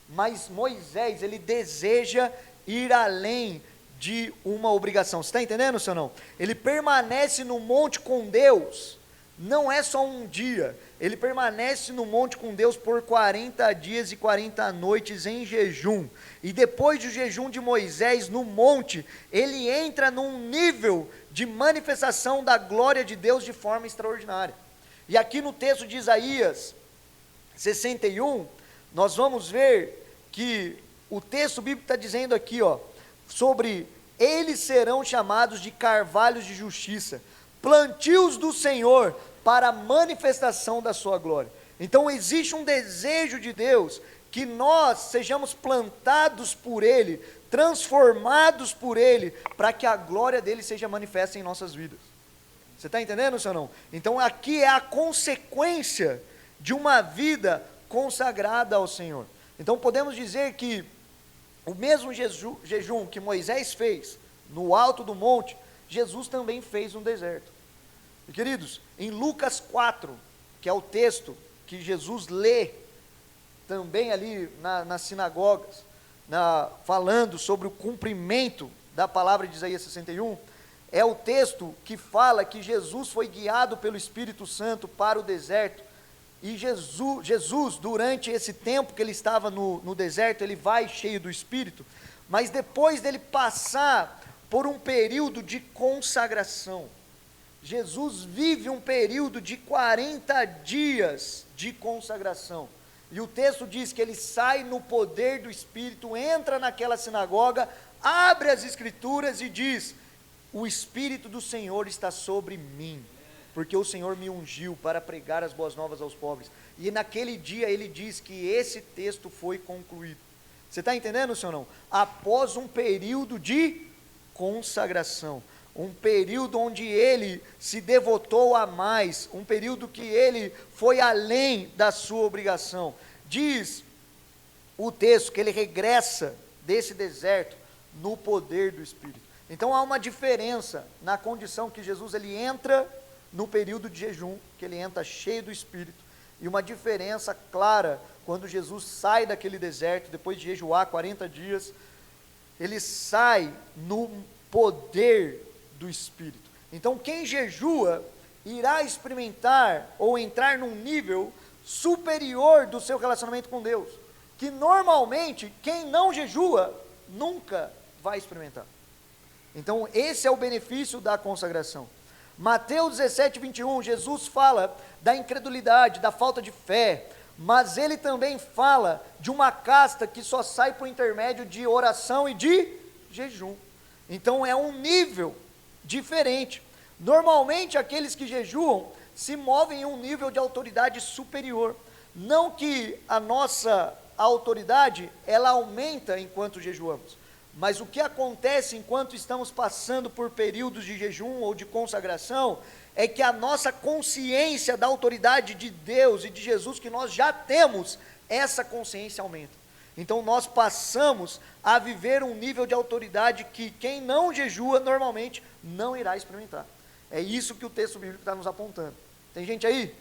Mas Moisés, ele deseja ir além de uma obrigação. Você está entendendo, senhor não? Ele permanece no monte com Deus, não é só um dia, ele permanece no monte com Deus por 40 dias e 40 noites em jejum, e depois do jejum de Moisés no monte, ele entra num nível de manifestação da glória de Deus de forma extraordinária. E aqui no texto de Isaías 61, nós vamos ver que o texto bíblico está dizendo aqui, sobre eles serão chamados de carvalhos de justiça, plantios do Senhor para a manifestação da sua glória. Então existe um desejo de Deus que nós sejamos plantados por Ele, transformados por Ele, para que a glória dele seja manifesta em nossas vidas. Você está entendendo, senhor não? Então aqui é a consequência de uma vida consagrada ao Senhor. Então podemos dizer que o mesmo jejum que Moisés fez no alto do monte, Jesus também fez no deserto. E, queridos, em Lucas 4, que é o texto que Jesus lê também ali nas sinagogas, falando sobre o cumprimento da palavra de Isaías 61, é o texto que fala que Jesus foi guiado pelo Espírito Santo para o deserto. E Jesus, durante esse tempo que ele estava no deserto, ele vai cheio do Espírito, mas depois dele passar por um período de consagração, Jesus vive um período de 40 dias de consagração, e o texto diz que ele sai no poder do Espírito, entra naquela sinagoga, abre as Escrituras e diz: o Espírito do Senhor está sobre mim, porque o Senhor me ungiu para pregar as boas novas aos pobres. E naquele dia ele diz que esse texto foi concluído. Você está entendendo, senhor não? Após um período de consagração, um período onde ele se devotou a mais, um período que ele foi além da sua obrigação. Diz o texto que ele regressa desse deserto no poder do Espírito. Então há uma diferença na condição que Jesus ele entra no período de jejum, que ele entra cheio do Espírito, e uma diferença clara quando Jesus sai daquele deserto, depois de jejuar 40 dias, ele sai no poder do Espírito. Então quem jejua irá experimentar ou entrar num nível superior do seu relacionamento com Deus, que normalmente quem não jejua nunca vai experimentar. Então, esse é o benefício da consagração. Mateus 17, 21, Jesus fala da incredulidade, da falta de fé, mas ele também fala de uma casta que só sai por intermédio de oração e de jejum. Então, é um nível diferente. Normalmente, aqueles que jejuam se movem em um nível de autoridade superior. Não que a nossa autoridade, ela aumenta enquanto jejuamos. Mas o que acontece enquanto estamos passando por períodos de jejum ou de consagração, é que a nossa consciência da autoridade de Deus e de Jesus que nós já temos, essa consciência aumenta. Então nós passamos a viver um nível de autoridade que quem não jejua normalmente não irá experimentar. É isso que o texto bíblico está nos apontando. Tem gente aí?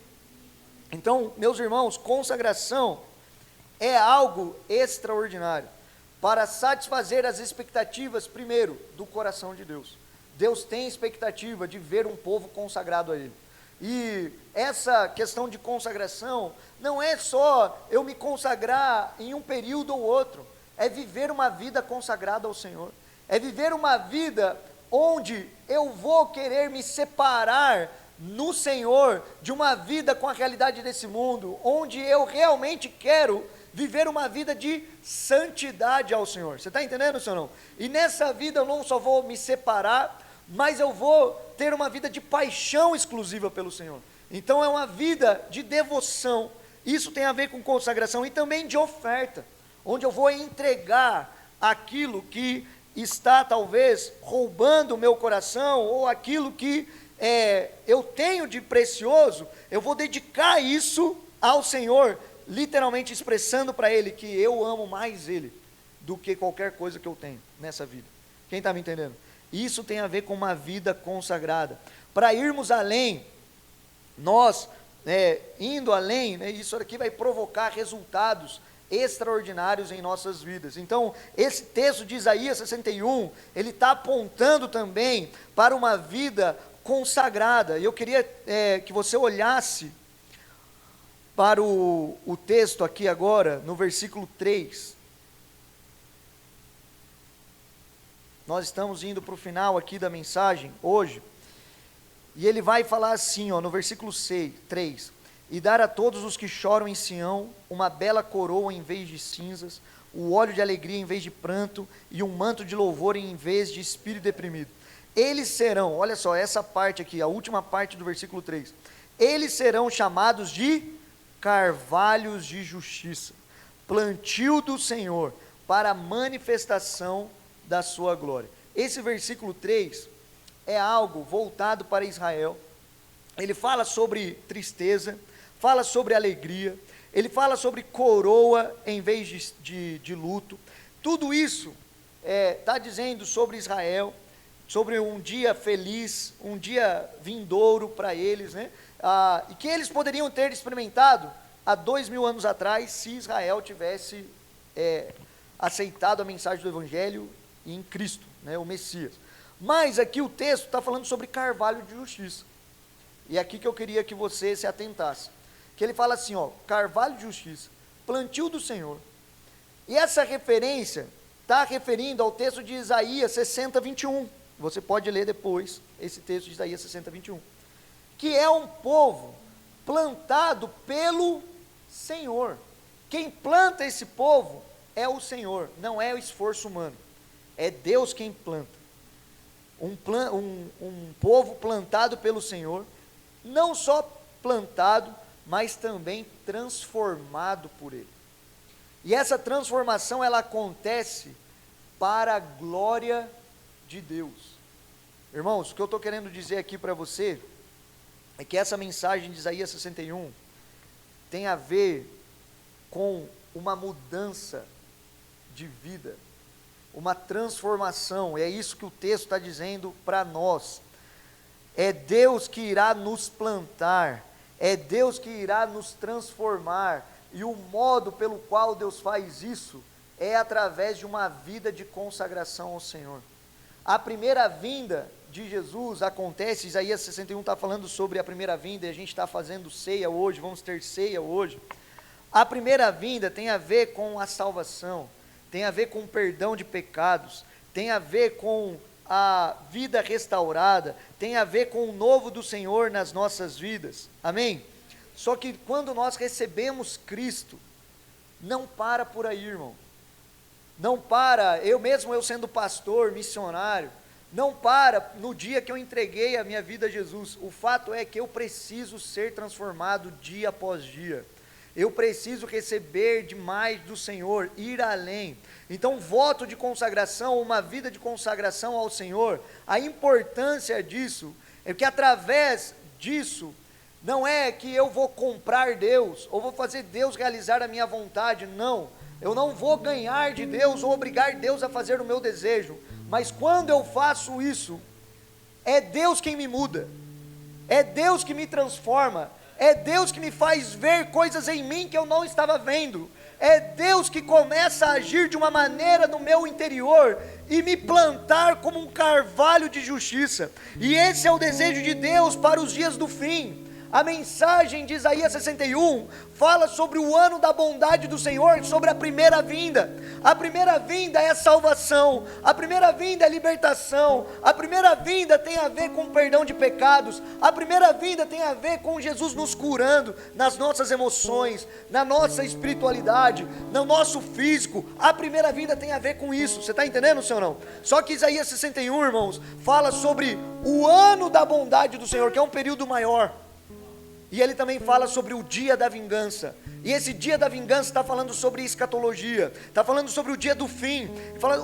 Então, meus irmãos, consagração é algo extraordinário para satisfazer as expectativas, primeiro, do coração de Deus. Deus tem expectativa de ver um povo consagrado a Ele. E essa questão de consagração não é só eu me consagrar em um período ou outro, é viver uma vida consagrada ao Senhor, é viver uma vida onde eu vou querer me separar no Senhor de uma vida com a realidade desse mundo, onde eu realmente quero viver uma vida de santidade ao Senhor. Você está entendendo, senhor não? E nessa vida eu não só vou me separar, mas eu vou ter uma vida de paixão exclusiva pelo Senhor. Então é uma vida de devoção. Isso tem a ver com consagração e também de oferta, onde eu vou entregar aquilo que está talvez roubando o meu coração, ou aquilo que eu tenho de precioso, eu vou dedicar isso ao Senhor, literalmente expressando para Ele que eu amo mais Ele do que qualquer coisa que eu tenho nessa vida. Quem está me entendendo? Isso tem a ver com uma vida consagrada. Para irmos além, nós, indo além, isso aqui vai provocar resultados extraordinários em nossas vidas. Então, esse texto de Isaías 61, ele está apontando também para uma vida consagrada. E eu queria que você olhasse para o texto aqui agora, no versículo 3. Nós estamos indo para o final aqui da mensagem, hoje, e ele vai falar assim, no versículo 3, e dar a todos os que choram em Sião, uma bela coroa em vez de cinzas, o óleo de alegria em vez de pranto, e um manto de louvor em vez de espírito deprimido. Eles serão, olha só, essa parte aqui, a última parte do versículo 3, eles serão chamados de carvalhos de justiça, plantio do Senhor, para a manifestação da sua glória. Esse versículo 3 é algo voltado para Israel. Ele fala sobre tristeza, fala sobre alegria, ele fala sobre coroa em vez de luto. Tudo isso está dizendo sobre Israel, sobre um dia feliz, um dia vindouro para eles, e que eles poderiam ter experimentado há 2000 anos atrás, se Israel tivesse aceitado a mensagem do Evangelho em Cristo, o Messias. Mas aqui o texto está falando sobre carvalho de justiça, e é aqui que eu queria que você se atentasse, que ele fala assim, carvalho de justiça, plantio do Senhor, e essa referência está referindo ao texto de Isaías 60, 21, você pode ler depois esse texto de Isaías 60, 21, que é um povo plantado pelo Senhor. Quem planta esse povo é o Senhor, não é o esforço humano, é Deus quem planta. Um povo plantado pelo Senhor, não só plantado, mas também transformado por Ele. E essa transformação, ela acontece para a glória de Deus. Irmãos, o que eu estou querendo dizer aqui para você, é que essa mensagem de Isaías 61, tem a ver com uma mudança de vida, uma transformação, é isso que o texto está dizendo para nós. É Deus que irá nos plantar, é Deus que irá nos transformar, e o modo pelo qual Deus faz isso, é através de uma vida de consagração ao Senhor. A primeira vinda de Jesus acontece, Isaías 61 está falando sobre a primeira vinda, e a gente está fazendo ceia hoje, vamos ter ceia hoje. A primeira vinda tem a ver com a salvação, tem a ver com o perdão de pecados, tem a ver com a vida restaurada, tem a ver com o novo do Senhor nas nossas vidas, amém? Só que quando nós recebemos Cristo, não para por aí, irmão, não para, eu sendo pastor, missionário, não para no dia que eu entreguei a minha vida a Jesus. O fato é que eu preciso ser transformado dia após dia. Eu preciso receber demais do Senhor, ir além. Então, voto de consagração, uma vida de consagração ao Senhor, a importância disso é que através disso, não é que eu vou comprar Deus, ou vou fazer Deus realizar a minha vontade, não. Eu não vou ganhar de Deus ou obrigar Deus a fazer o meu desejo. Mas quando eu faço isso, é Deus quem me muda, é Deus que me transforma, é Deus que me faz ver coisas em mim que eu não estava vendo, é Deus que começa a agir de uma maneira no meu interior e me plantar como um carvalho de justiça. E esse é o desejo de Deus para os dias do fim. A mensagem de Isaías 61 fala sobre o ano da bondade do Senhor, sobre a primeira vinda. A primeira vinda é a salvação, a primeira vinda é a libertação, a primeira vinda tem a ver com perdão de pecados, a primeira vinda tem a ver com Jesus nos curando nas nossas emoções, na nossa espiritualidade, no nosso físico. A primeira vinda tem a ver com isso, você está entendendo, senhor, não? Só que Isaías 61, irmãos, fala sobre o ano da bondade do Senhor, que é um período maior. E ele também fala sobre o dia da vingança. E esse dia da vingança está falando sobre escatologia, está falando sobre o dia do fim,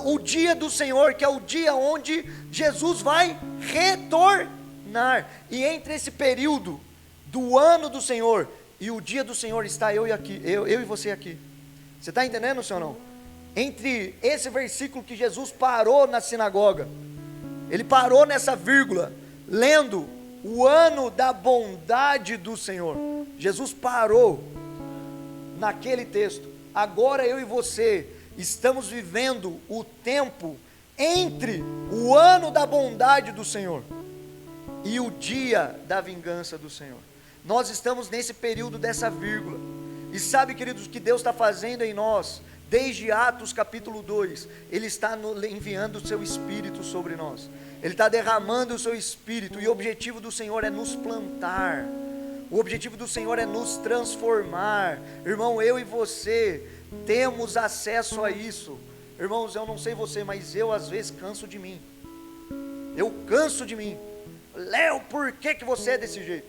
o dia do Senhor, que é o dia onde Jesus vai retornar. E entre esse período do ano do Senhor e o dia do Senhor está eu e você aqui. Você está entendendo, senhor, não? Entre esse versículo que Jesus parou na sinagoga, ele parou nessa vírgula, lendo o ano da bondade do Senhor. Jesus parou naquele texto. Agora eu e você estamos vivendo o tempo entre o ano da bondade do Senhor e o dia da vingança do Senhor. Nós estamos nesse período dessa vírgula. E sabe, queridos, o que Deus está fazendo em nós? Desde Atos capítulo 2, Ele está enviando o seu Espírito sobre nós. Ele está derramando o seu Espírito, e o objetivo do Senhor é nos plantar, o objetivo do Senhor é nos transformar. Irmão, eu e você temos acesso a isso. Irmãos, eu não sei você, mas eu às vezes canso de mim. Eu canso de mim. Léo, por que você é desse jeito?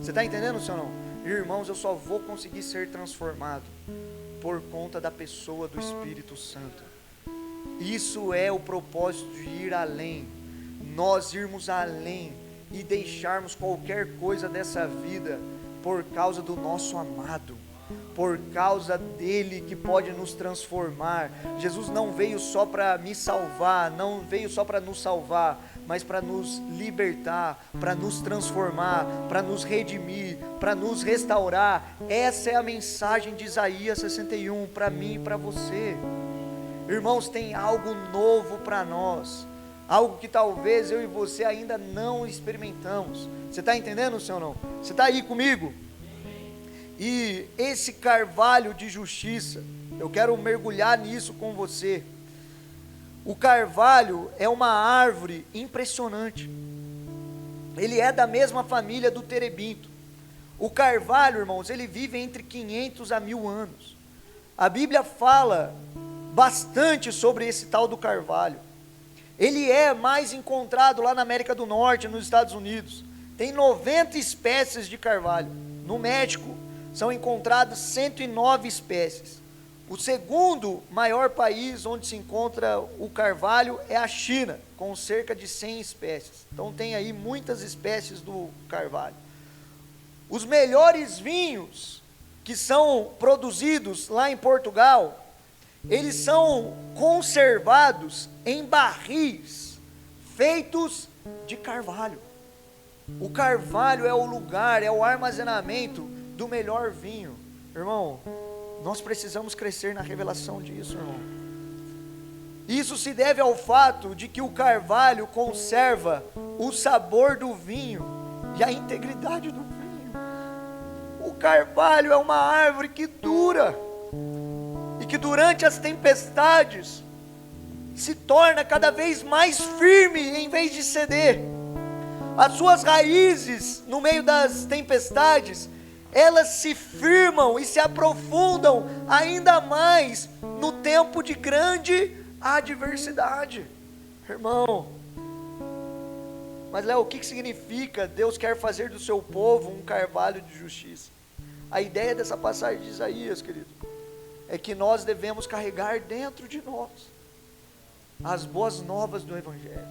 Você está entendendo, senhor, não? Irmãos, eu só vou conseguir ser transformado por conta da pessoa do Espírito Santo. Isso é o propósito de ir além. Nós irmos além e deixarmos qualquer coisa dessa vida por causa do nosso amado, por causa dele que pode nos transformar. Jesus não veio só para me salvar, não veio só para nos salvar, mas para nos libertar, para nos transformar, para nos redimir, para nos restaurar. Essa é a mensagem de Isaías 61 para mim e para você. Irmãos, tem algo novo para nós, algo que talvez eu e você ainda não experimentamos. Você está entendendo, senhor, não? Você está aí comigo? E esse carvalho de justiça, eu quero mergulhar nisso com você. O carvalho é uma árvore impressionante. Ele é da mesma família do terebinto. O carvalho, irmãos, ele vive entre 500 a 1000 anos. A Bíblia fala bastante sobre esse tal do carvalho. Ele é mais encontrado lá na América do Norte, nos Estados Unidos. Tem 90 espécies de carvalho. No México, são encontradas 109 espécies. O segundo maior país onde se encontra o carvalho é a China, com cerca de 100 espécies. Então tem aí muitas espécies do carvalho. Os melhores vinhos que são produzidos lá em Portugal, eles são conservados em barris feitos de carvalho. O carvalho é o lugar, é o armazenamento do melhor vinho. Irmão, nós precisamos crescer na revelação disso, irmão. Isso se deve ao fato de que o carvalho conserva o sabor do vinho e a integridade do vinho. O carvalho é uma árvore que dura, e que que durante as tempestades se torna cada vez mais firme em vez de ceder. As suas raízes no meio das tempestades, elas se firmam e se aprofundam ainda mais no tempo de grande adversidade. Irmão, mas Léo, o que significa Deus quer fazer do seu povo um carvalho de justiça? A ideia dessa passagem de Isaías, querido, é que nós devemos carregar dentro de nós as boas novas do Evangelho.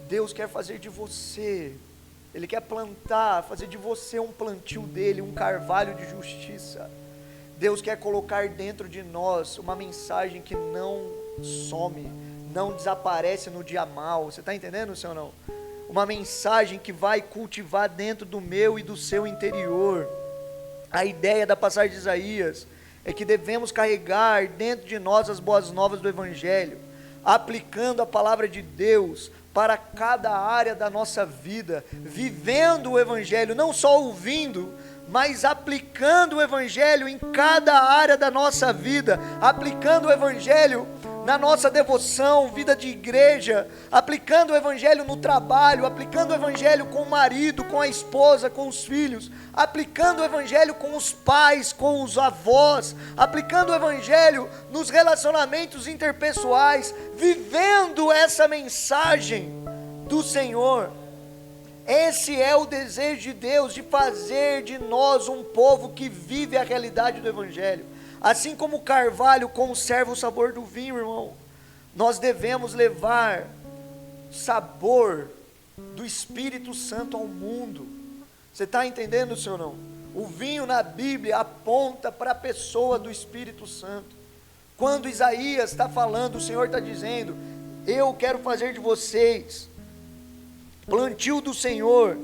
Deus quer fazer de você, Ele quer plantar, fazer de você um plantio dele, um carvalho de justiça. Deus quer colocar dentro de nós uma mensagem que não some, não desaparece no dia mal. Você está entendendo, senhor, não? Uma mensagem que vai cultivar dentro do meu e do seu interior. A ideia da passagem de Isaías é que devemos carregar dentro de nós as boas novas do Evangelho, aplicando a palavra de Deus para cada área da nossa vida, vivendo o Evangelho, não só ouvindo, mas aplicando o Evangelho em cada área da nossa vida, aplicando o Evangelho na nossa devoção, vida de igreja, aplicando o Evangelho no trabalho, aplicando o Evangelho com o marido, com a esposa, com os filhos, aplicando o Evangelho com os pais, com os avós, aplicando o Evangelho nos relacionamentos interpessoais, vivendo essa mensagem do Senhor. Esse é o desejo de Deus, de fazer de nós um povo que vive a realidade do Evangelho. Assim como o carvalho conserva o sabor do vinho, irmão, nós devemos levar sabor do Espírito Santo ao mundo. Você está entendendo, senhor, não? O vinho na Bíblia aponta para a pessoa do Espírito Santo. Quando Isaías está falando, o Senhor está dizendo: eu quero fazer de vocês plantio do Senhor,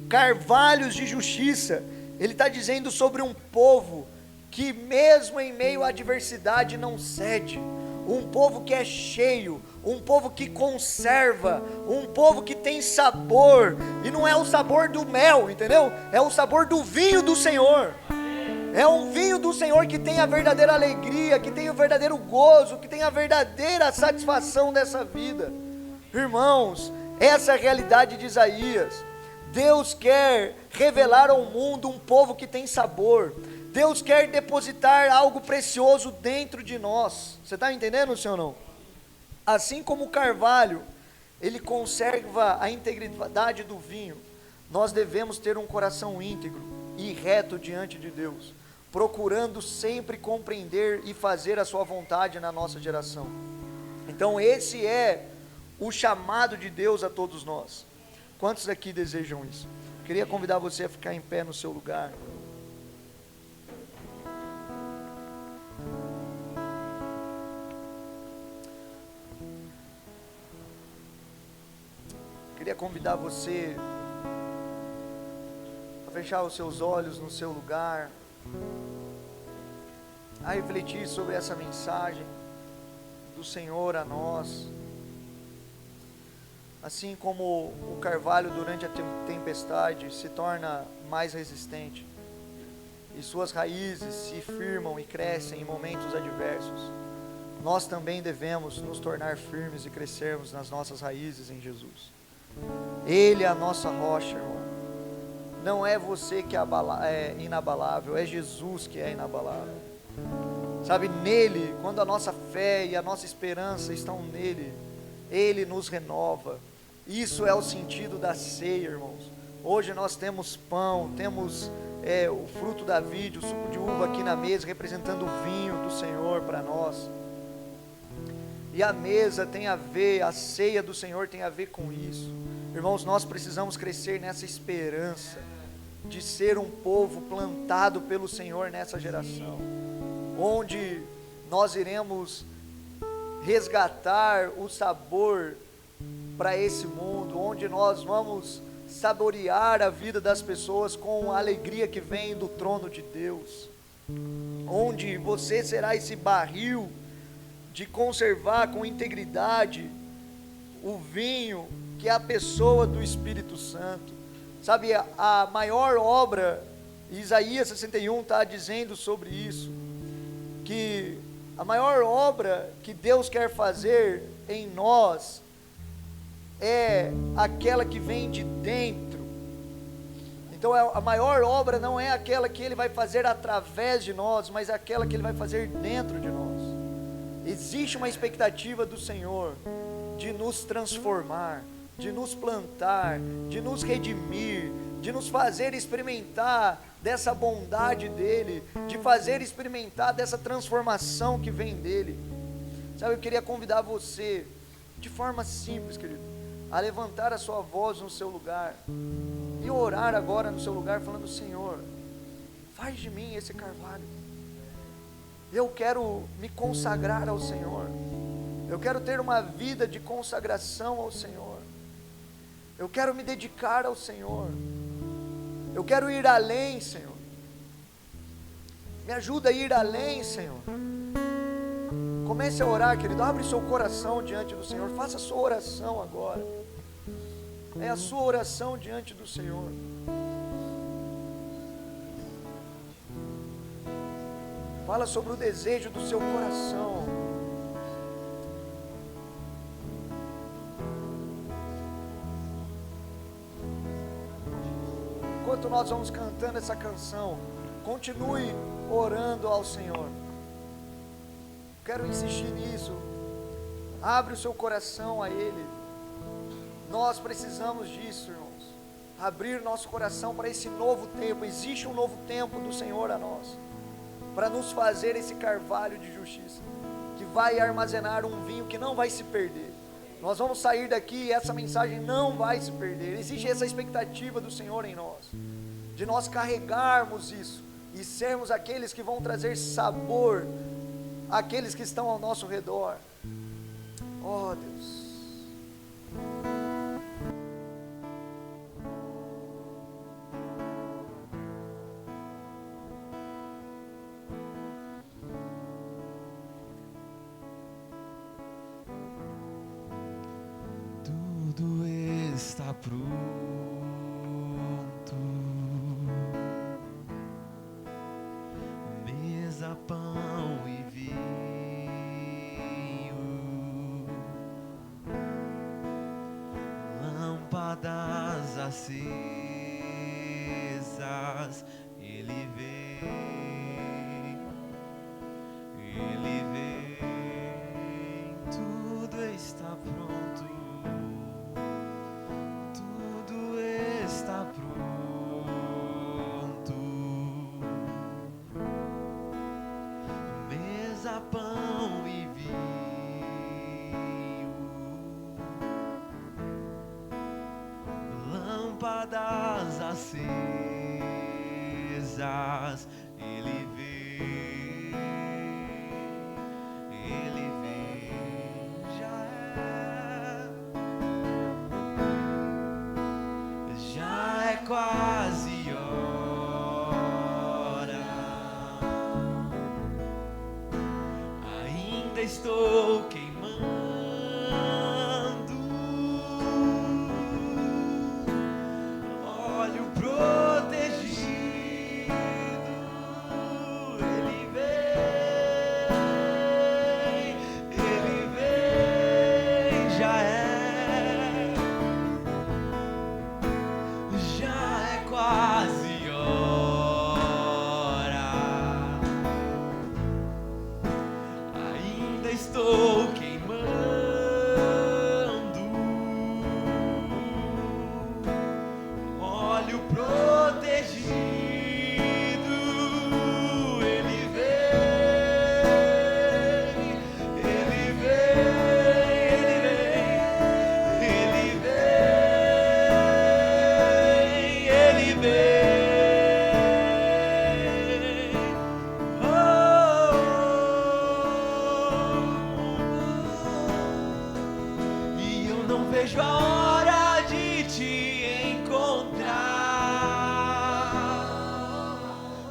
carvalhos de justiça. Ele está dizendo sobre um povo que mesmo em meio à adversidade não cede, um povo que é cheio, um povo que conserva, um povo que tem sabor, e não é o sabor do mel, entendeu? É o sabor do vinho do Senhor. É um vinho do Senhor que tem a verdadeira alegria, que tem o verdadeiro gozo, que tem a verdadeira satisfação dessa vida. Irmãos, essa é a realidade de Isaías. Deus quer revelar ao mundo um povo que tem sabor. Deus quer depositar algo precioso dentro de nós. Você está entendendo, senhor, não? Assim como o carvalho, ele conserva a integridade do vinho, nós devemos ter um coração íntegro e reto diante de Deus, procurando sempre compreender e fazer a sua vontade na nossa geração. Então esse é o chamado de Deus a todos nós. Quantos aqui desejam isso? Queria convidar você a ficar em pé no seu lugar. Queria convidar você a fechar os seus olhos no seu lugar, a refletir sobre essa mensagem do Senhor a nós. Assim como o carvalho durante a tempestade se torna mais resistente e suas raízes se firmam e crescem em momentos adversos, nós também devemos nos tornar firmes e crescermos nas nossas raízes em Jesus. Ele é a nossa rocha, irmão. Não é você que é inabalável, é Jesus que é inabalável. Sabe, nele, quando a nossa fé e a nossa esperança estão nele, ele nos renova. Isso é o sentido da ceia, irmãos. Hoje nós temos pão, temos o fruto da vide, o suco de uva aqui na mesa, representando o vinho do Senhor para nós. E a mesa tem a ver, a ceia do Senhor tem a ver com isso. Irmãos, nós precisamos crescer nessa esperança de ser um povo plantado pelo Senhor nessa geração, onde nós iremos resgatar o sabor para esse mundo, onde nós vamos saborear a vida das pessoas com a alegria que vem do trono de Deus, onde você será esse barril de conservar com integridade o vinho, que é a pessoa do Espírito Santo. Sabe, a maior obra, Isaías 61 está dizendo sobre isso, que A maior obra que Deus quer fazer em nós é aquela que vem de dentro. Então a maior obra não é aquela que Ele vai fazer através de nós, mas aquela que Ele vai fazer dentro de nós. Existe uma expectativa do Senhor de nos transformar, de nos plantar, de nos redimir, de nos fazer experimentar dessa bondade dEle, de fazer experimentar dessa transformação que vem dEle. Sabe, eu queria convidar você, de forma simples, querido, a levantar a sua voz no seu lugar e orar agora no seu lugar, falando: Senhor, faz de mim esse carvalho. Eu quero me consagrar ao Senhor. Eu quero ter uma vida de consagração ao Senhor. Eu quero me dedicar ao Senhor. Eu quero ir além, Senhor. Me ajuda a ir além, Senhor. Comece a orar, querido. Abre seu coração diante do Senhor. Faça a sua oração agora. É a sua oração diante do Senhor. Fala sobre o desejo do seu coração. Enquanto nós vamos cantando essa canção, continue orando ao Senhor. Quero insistir nisso. Abre o seu coração a Ele. Nós precisamos disso, irmãos. Abrir nosso coração para esse novo tempo. Existe um novo tempo do Senhor a nós, para nos fazer esse carvalho de justiça, que vai armazenar um vinho que não vai se perder. Nós vamos sair daqui e essa mensagem não vai se perder. Existe essa expectativa do Senhor em nós, de nós carregarmos isso e sermos aqueles que vão trazer sabor àqueles que estão ao nosso redor. Oh Deus. Tudo está pronto, mesa, pão e vinho, lâmpadas acesas, Ele vem, tudo está pronto. Está pronto, mesa, pão e vinho, lâmpadas acesas, Ele vem, já é quase hora, ainda estou queimando, olho protegido, Ele vem, já é quase hora, ainda estou queimando, olho protegido, Ele vem, e eu não vejo a hora de te encontrar,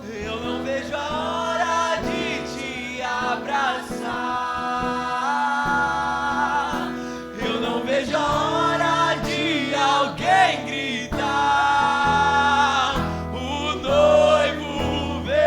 eu não vejo a hora de te abraçar, eu não vejo a hora de alguém gritar: o noivo vem.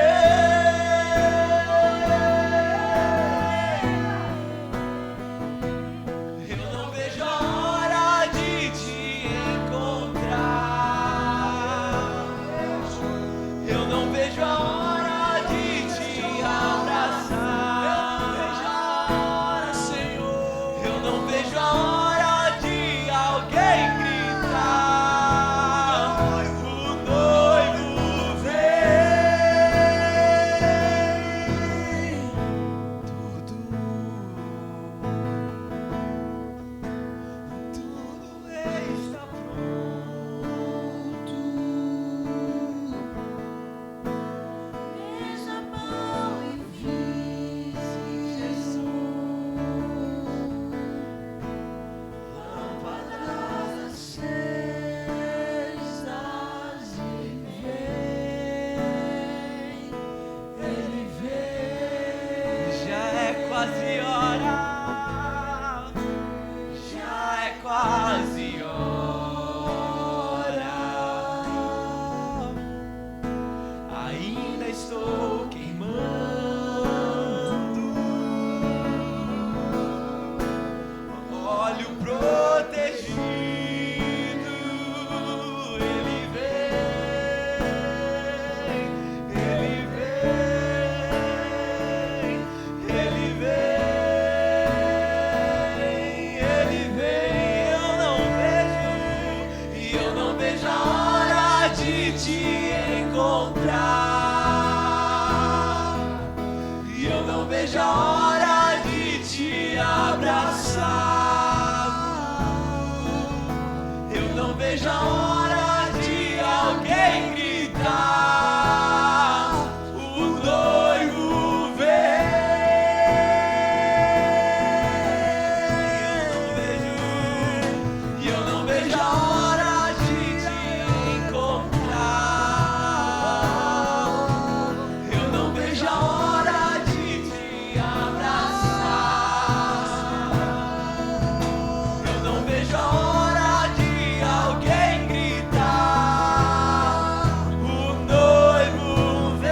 vejo a hora de te abraçar. Eu não vejo a hora de alguém gritar: o noivo vem. Eu não vejo a hora de te encontrar. Eu não vejo a hora de te abraçar. Eu não vejo a hora de alguém gritar: o noivo vem.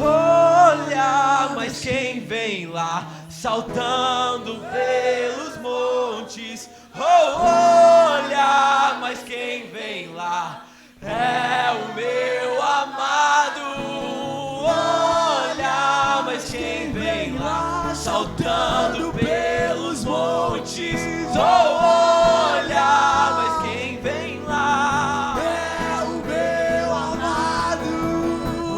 Olha, mas quem vem lá saltando pelos montes? Oh, olha, mas quem vem lá é o meu amado. Olha, mas quem vem lá saltando pelos montes? Oh, olha, mas quem vem lá é o meu amado.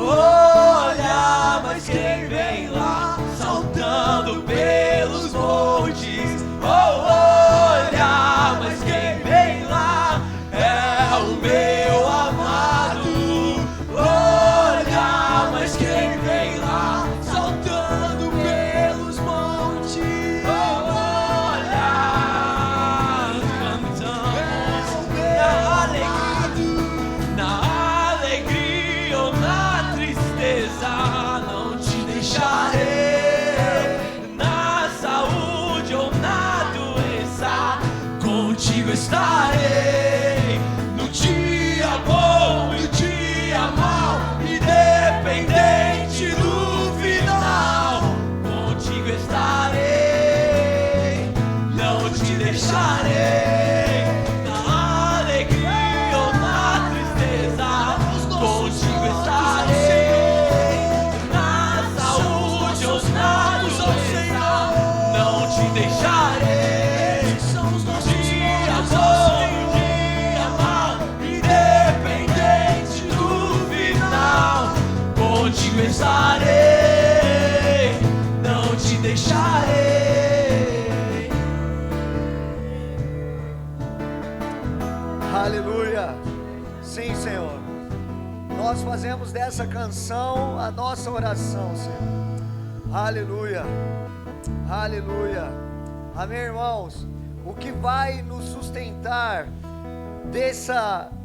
Olha, mas quem vem lá saltando pelos montes? Oh, olha, mas quem vem lá é o meu amado. Olha, mas quem vem lá saltando pelos montes? Oh, olha, cantamos na alegria ou na tristeza, não te deixarei. Na saúde ou na doença, contigo estarei. No dia bom e no dia mau, independente do final, contigo estarei, não te deixarei. Na alegria ou na tristeza, contigo estarei. Na saúde ou na doença, não te deixarei. No dia bom e no dia mau, independente do final, contigo estarei, não te deixarei. Aleluia. Sim, Senhor. Nós fazemos dessa canção a nossa oração, Senhor. Aleluia. Aleluia. Amém, irmãos? O que vai nos sustentar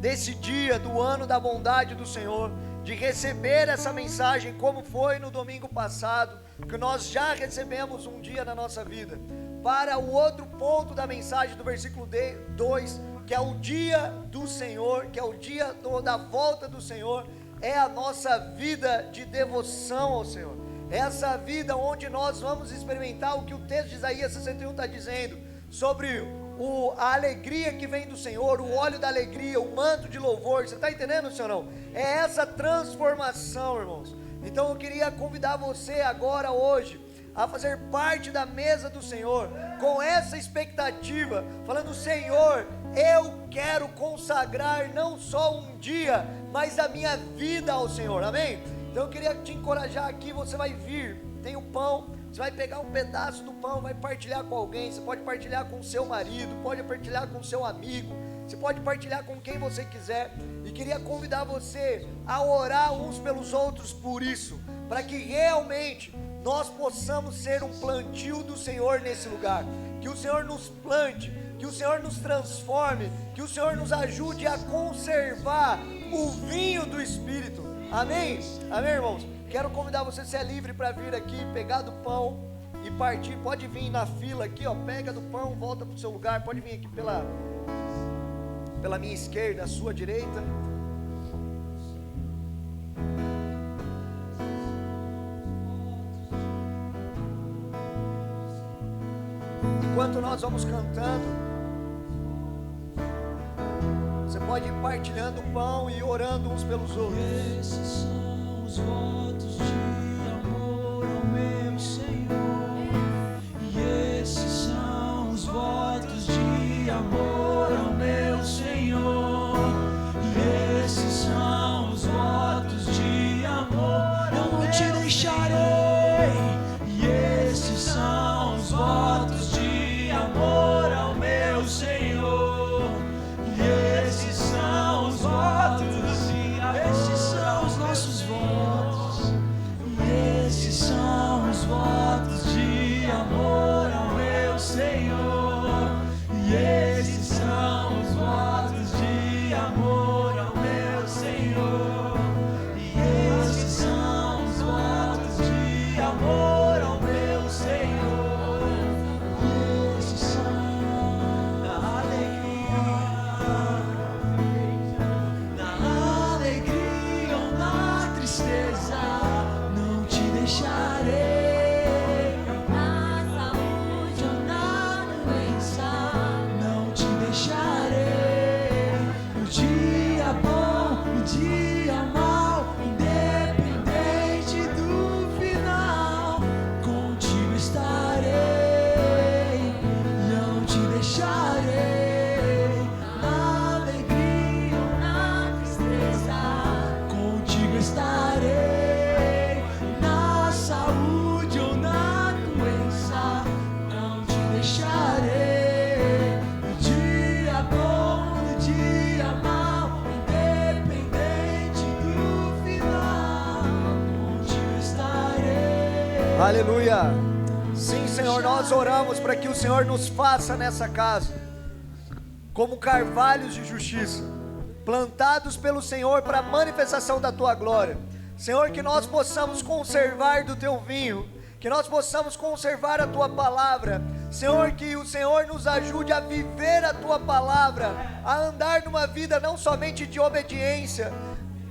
desse dia do ano da bondade do Senhor, de receber essa mensagem como foi no domingo passado, que nós já recebemos um dia na nossa vida, para o outro ponto da mensagem do versículo 2, que é o dia do Senhor, que é o dia da volta do Senhor, é a nossa vida de devoção ao Senhor, é essa vida onde nós vamos experimentar o que o texto de Isaías 61 está dizendo, sobre a alegria que vem do Senhor, o óleo da alegria, o manto de louvor. Você está entendendo, Senhor? Não? É essa transformação, irmãos. Então eu queria convidar você agora, hoje, a fazer parte da mesa do Senhor, com essa expectativa, falando: Senhor, eu quero consagrar não só um dia, mas a minha vida ao Senhor, amém? Então eu queria te encorajar aqui. Você vai vir, tem o pão, você vai pegar um pedaço do pão, vai partilhar com alguém. Você pode partilhar com o seu marido, pode partilhar com o seu amigo, você pode partilhar com quem você quiser. E queria convidar você a orar uns pelos outros por isso, para que realmente nós possamos ser um plantio do Senhor nesse lugar, que o Senhor nos plante, que o Senhor nos transforme, que o Senhor nos ajude a conservar o vinho do Espírito, amém? Amém, irmãos? Quero convidar você, se é livre, para vir aqui, pegar do pão e partir. Pode vir na fila aqui, ó, pega do pão, volta para o seu lugar. Pode vir aqui pela minha esquerda, a sua direita. Enquanto nós vamos cantando, você pode ir partilhando o pão e orando uns pelos outros. Esses são os votos de amor ao meu Senhor. E esses são os votos de amor ao meu Senhor. E dia bom, o dia mau, independente do final, contigo estarei, não te deixarei, na alegria ou na tristeza, contigo estarei, na saúde ou na doença, não te deixarei, no dia bom, no dia mau, independente do final, contigo estarei. Aleluia. Sim, Senhor, nós oramos para que o Senhor nos faça nessa casa como carvalhos de justiça, plantados pelo Senhor para a manifestação da Tua glória. Senhor, que nós possamos conservar do Teu vinho, que nós possamos conservar a Tua palavra. Senhor, que o Senhor nos ajude a viver a Tua palavra, a andar numa vida não somente de obediência,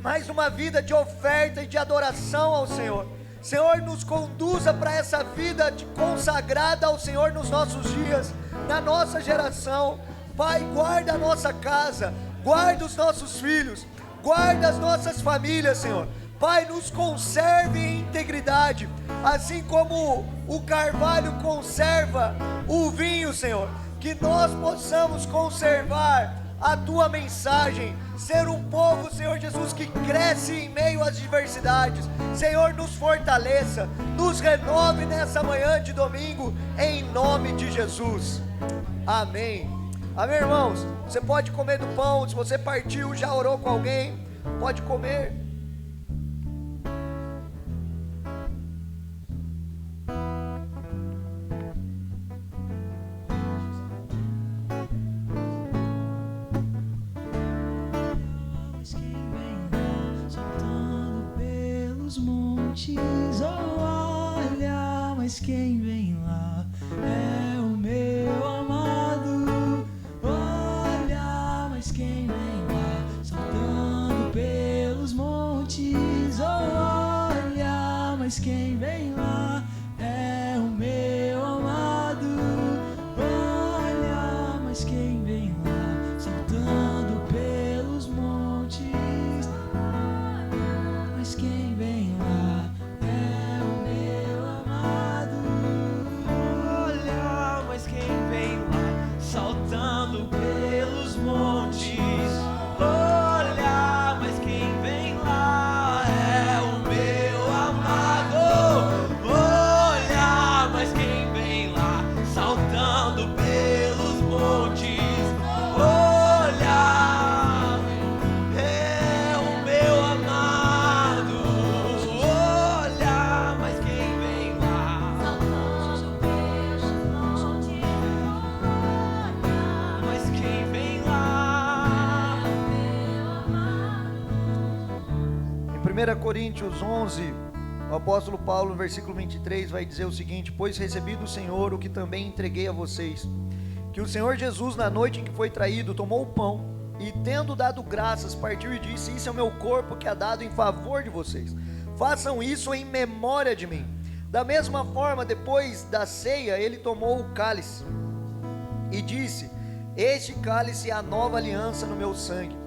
mas numa vida de oferta e de adoração ao Senhor. Senhor, nos conduza para essa vida consagrada ao Senhor nos nossos dias, na nossa geração. Pai, guarda a nossa casa, guarda os nossos filhos, guarda as nossas famílias, Senhor. Pai, nos conserve em integridade, assim como o carvalho conserva o vinho, Senhor. Que nós possamos conservar a Tua mensagem, ser um povo, Senhor Jesus, que cresce em meio às diversidades. Senhor, nos fortaleça, nos renove nessa manhã de domingo, em nome de Jesus. Amém. Amém, irmãos? Você pode comer do pão. Se você partiu, já orou com alguém, pode comer. Mas quem vem lá, saltando pelos montes, oh, olha, mas quem vem lá é o meu amado. Olha, mas quem vem lá, saltando pelos montes, oh, olha, mas quem vem lá é o meu amado. Olha, mas quem vem lá, saltando pelos montes, mas quem vem lá é o meu amado. Olha, mas quem vem lá, saltando pelos montes. Olha, mas quem vem lá é o meu amado. Olha, mas quem vem lá, saltando pelos montes. Olha, é o meu amado. Olha, mas quem vem lá, mas quem vem lá. Em 1 Coríntios 11, o apóstolo Paulo, no versículo 23, vai dizer o seguinte: pois recebi do Senhor o que também entreguei a vocês, que o Senhor Jesus, na noite em que foi traído, tomou o pão e, tendo dado graças, partiu e disse: isso é o meu corpo que é dado em favor de vocês, façam isso em memória de mim. Da mesma forma, depois da ceia, ele tomou o cálice e disse: este cálice é a nova aliança no meu sangue,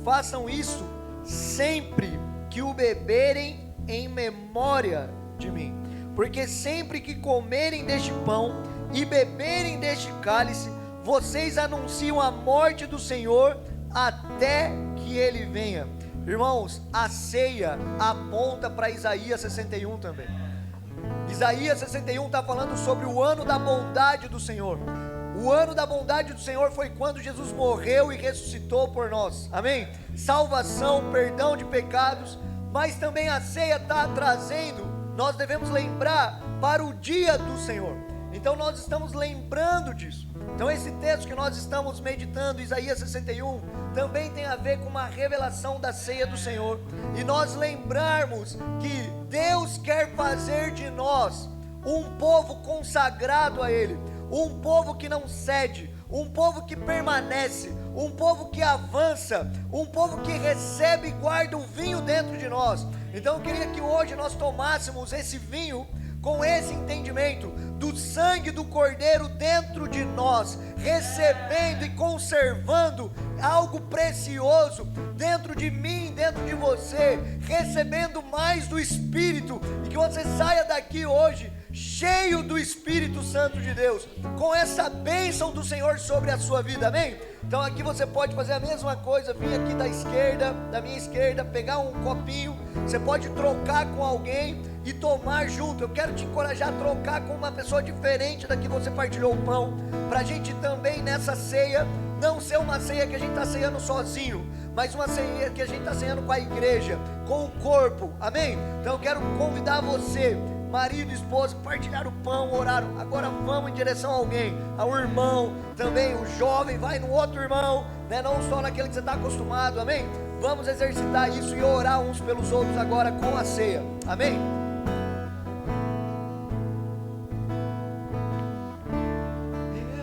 façam isso sempre que o beberem em memória de mim, porque sempre que comerem deste pão e beberem deste cálice, vocês anunciam a morte do Senhor até que Ele venha. Irmãos, a ceia aponta para Isaías 61 também. Isaías 61 está falando sobre o ano da bondade do Senhor. O ano da bondade do Senhor foi quando Jesus morreu e ressuscitou por nós, amém? Salvação, perdão de pecados, mas também a ceia está trazendo, nós devemos lembrar para o dia do Senhor. Então nós estamos lembrando disso. Então esse texto que nós estamos meditando, Isaías 61, também tem a ver com uma revelação da ceia do Senhor, e nós lembrarmos que Deus quer fazer de nós um povo consagrado a Ele, um povo que não cede, um povo que permanece, um povo que avança, um povo que recebe e guarda o vinho dentro de nós. Então eu queria que hoje nós tomássemos esse vinho com esse entendimento do sangue do Cordeiro dentro de nós, recebendo e conservando algo precioso dentro de mim, dentro de você, recebendo mais do Espírito, e que você saia daqui hoje cheio do Espírito Santo de Deus, com essa bênção do Senhor sobre a sua vida, amém? Então aqui você pode fazer a mesma coisa, vir aqui da minha esquerda, pegar um copinho, você pode trocar com alguém e tomar junto. Eu quero te encorajar a trocar com uma pessoa diferente da que você partilhou o pão, para a gente também nessa ceia, não ser uma ceia que a gente está ceando sozinho, mas uma ceia que a gente está ceando com a igreja, com o corpo, amém? Então eu quero convidar você, marido, esposa, partilhar o pão, orar. Agora vamos em direção a alguém, ao irmão também, o jovem, vai no outro irmão, né? Não só naquele que você está acostumado, amém? Vamos exercitar isso e orar uns pelos outros agora com a ceia, amém?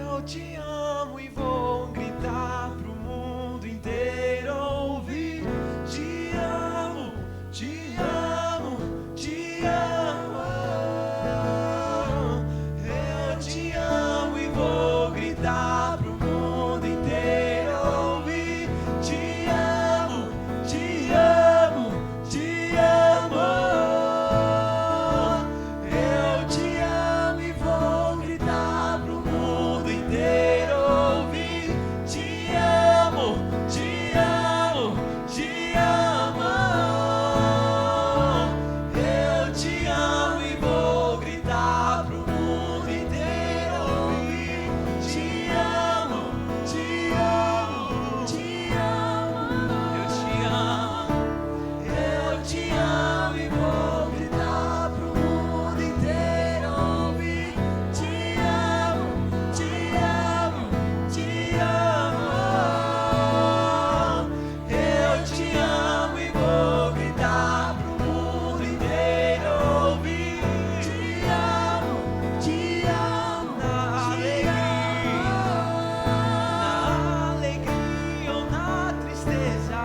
Eu te amo e vou gritar pro mundo inteiro ouvir. Te amo, te amo, te amo. Eu te amo e vou gritar pro mundo inteiro ouvir. Te amo, te amo, te amo. Eu te amo e vou gritar pro mundo inteiro ouvir. Te amo, te amo, te amo. Eu te amo e vou gritar pro mundo inteiro ouvir. Te amo, te amo, te amo. Eu te amo e vou gritar pro mundo inteiro ouvir. Te amo, te amo, te amo. Eu te amo e vou gritar pro mundo inteiro ouvir. Te amo, te amo, na alegria ou na tristeza,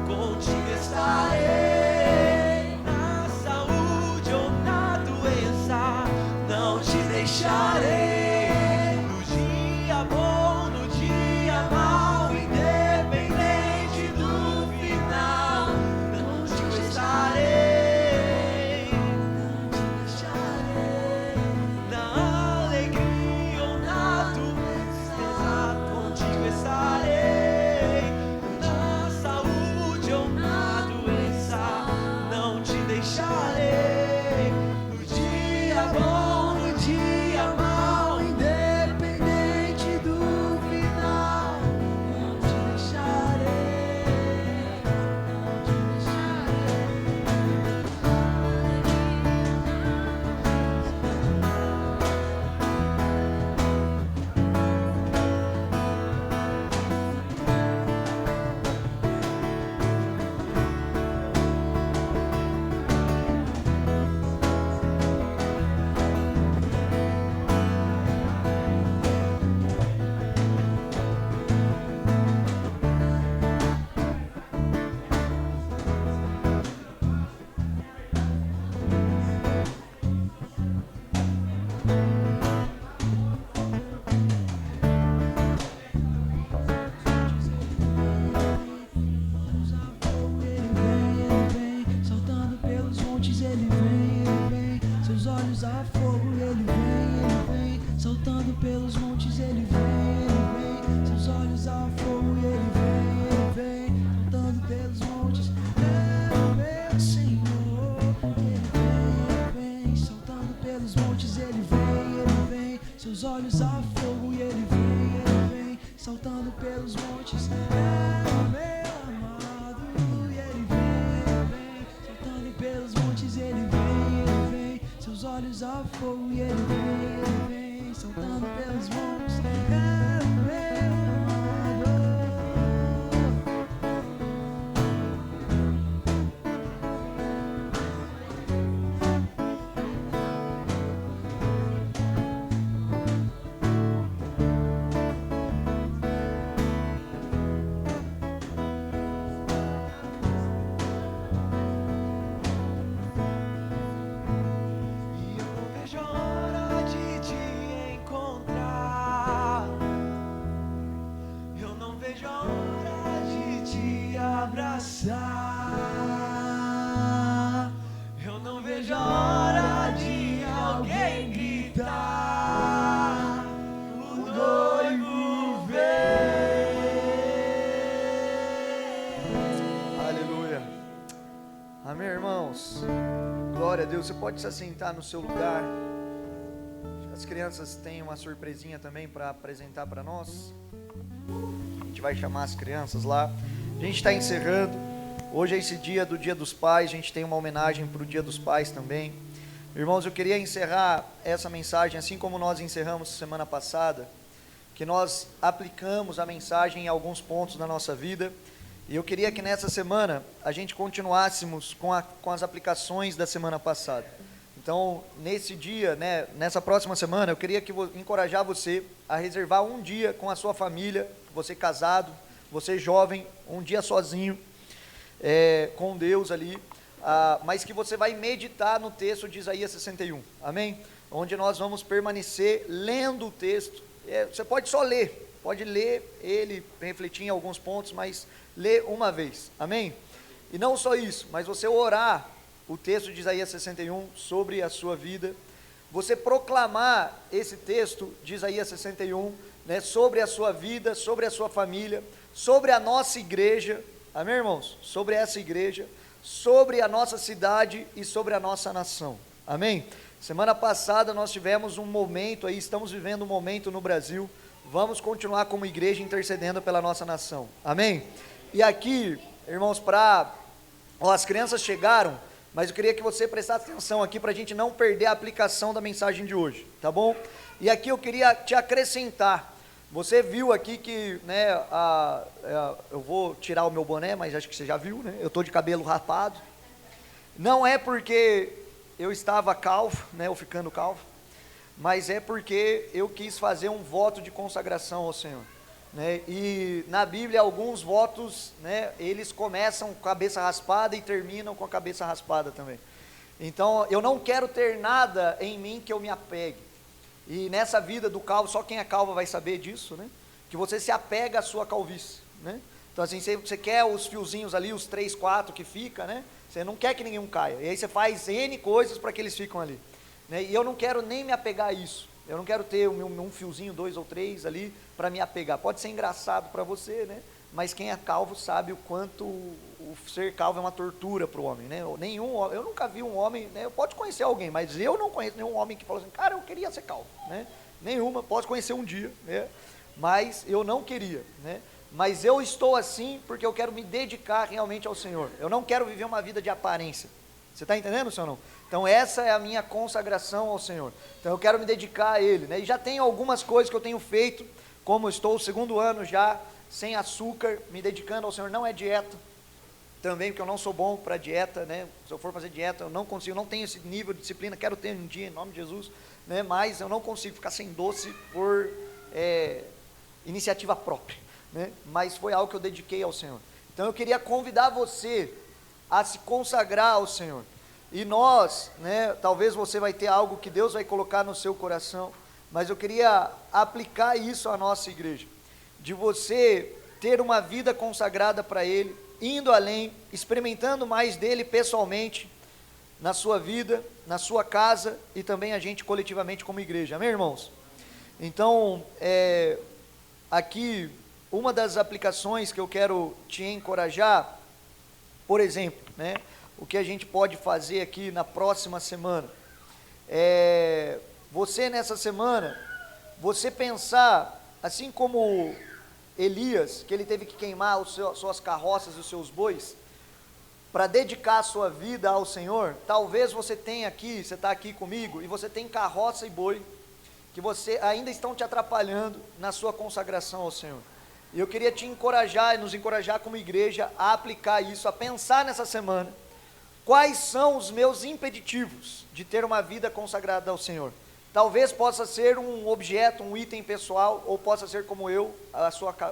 contigo estarei. Na saúde ou na doença, não te deixarei. No dia bom, no dia mau, independente do final, contigo estarei. Não te deixarei. Na alegria ou na tristeza, contigo estarei. Na saúde ou na doença, não te deixarei. No dia bom, no dia mau, independente do final, não te deixarei. Não te Ele vem, saltando pelos montes, ele vem, seus olhos a fogo, ele vem, saltando pelos montes, ele vem, seus olhos a fogo, ele vem, saltando pelos montes, é o meu Senhor. Ele vem, saltando pelos montes, ele vem, seus olhos a fogo, e ele vem, saltando pelos montes, é o meu amado. E ele vem, saltando pelos montes, ele vem, seus olhos a fogo, e ele vem, saltando pelos montes, é o meu amado. E eu não vejo a hora de te encontrar. passar. Eu não vejo a hora de alguém gritar: o noivo vem. Aleluia. Amém, irmãos? Glória a Deus. Você pode se assentar no seu lugar. As crianças têm uma surpresinha também para apresentar para nós. A gente vai chamar as crianças lá. A gente está encerrando. Hoje é esse dia do Dia dos Pais. A gente tem uma homenagem para o Dia dos Pais também. Irmãos, eu queria encerrar essa mensagem assim como nós encerramos semana passada, que nós aplicamos a mensagem em alguns pontos da nossa vida. E eu queria que nessa semana a gente continuássemos com as aplicações da semana passada. Então, nesse dia, né, nessa próxima semana, eu queria encorajar você a reservar um dia com a sua família, você casado, você jovem, um dia sozinho, com Deus ali, mas que você vai meditar no texto de Isaías 61, amém? Onde nós vamos permanecer lendo o texto. Você pode só ler, pode ler ele, refletir em alguns pontos, mas ler uma vez, amém? E não só isso, mas você orar o texto de Isaías 61 sobre a sua vida, você proclamar esse texto de Isaías 61, né, sobre a sua vida, sobre a sua família, sobre a nossa igreja, amém, irmãos? Sobre essa igreja, sobre a nossa cidade e sobre a nossa nação, amém? Semana passada nós tivemos um momento aí, estamos vivendo um momento no Brasil, vamos continuar como igreja intercedendo pela nossa nação, amém? E aqui, irmãos, as crianças chegaram, mas eu queria que você prestasse atenção aqui para a gente não perder a aplicação da mensagem de hoje, tá bom? E aqui eu queria te acrescentar. Você viu aqui que, né, eu vou tirar o meu boné, mas acho que você já viu, né? Eu estou de cabelo rapado. Não é porque eu estava calvo, né, ou ficando calvo, mas é porque eu quis fazer um voto de consagração ao Senhor. Né? E na Bíblia alguns votos, né, eles começam com a cabeça raspada e terminam com a cabeça raspada também. Então eu não quero ter nada em mim que eu me apegue. E nessa vida do calvo, só quem é calvo vai saber disso, né? Que você se apega à sua calvície, né? Então assim, você quer os fiozinhos ali, os 3, 4 que fica, né? Você não quer que nenhum caia. E aí você faz N coisas para que eles ficam ali, né? E eu não quero nem me apegar a isso. Eu não quero ter um fiozinho, 2 ou 3 ali para me apegar. Pode ser engraçado para você, né? Mas quem é calvo sabe o quanto o ser calvo é uma tortura para o homem, né? Eu nunca vi um homem, né? Eu posso conhecer alguém, mas eu não conheço nenhum homem que fala assim, cara, eu queria ser calvo, né? Nenhuma, posso conhecer um dia, né? Mas eu não queria, né? Mas eu estou assim porque eu quero me dedicar realmente ao Senhor. Eu não quero viver uma vida de aparência. Você está entendendo, senhor, não? Então essa é a minha consagração ao Senhor. Então eu quero me dedicar a Ele, né? E já tenho algumas coisas que eu tenho feito, como eu estou o 2º ano já, sem açúcar, me dedicando ao Senhor. Não é dieta, também, porque eu não sou bom para dieta, né? Se eu for fazer dieta, eu não consigo, não tenho esse nível de disciplina, quero ter um dia, em nome de Jesus, né? Mas eu não consigo ficar sem doce por iniciativa própria, né? Mas foi algo que eu dediquei ao Senhor. Então eu queria convidar você a se consagrar ao Senhor. E nós, né, talvez você vai ter algo que Deus vai colocar no seu coração, mas eu queria aplicar isso à nossa igreja, de você ter uma vida consagrada para Ele, indo além, experimentando mais dEle pessoalmente, na sua vida, na sua casa, e também a gente coletivamente como igreja, amém, irmãos? Então, aqui, uma das aplicações que eu quero te encorajar, por exemplo, né, o que a gente pode fazer aqui na próxima semana, você nessa semana, você pensar, assim como Elias, que ele teve que queimar suas carroças e os seus bois, para dedicar a sua vida ao Senhor. Talvez você tenha aqui, você está aqui comigo, e você tem carroça e boi, que você ainda estão te atrapalhando na sua consagração ao Senhor. E eu queria te encorajar, e nos encorajar como igreja, a aplicar isso, a pensar nessa semana, quais são os meus impeditivos de ter uma vida consagrada ao Senhor. Talvez possa ser um objeto, um item pessoal, ou possa ser como eu,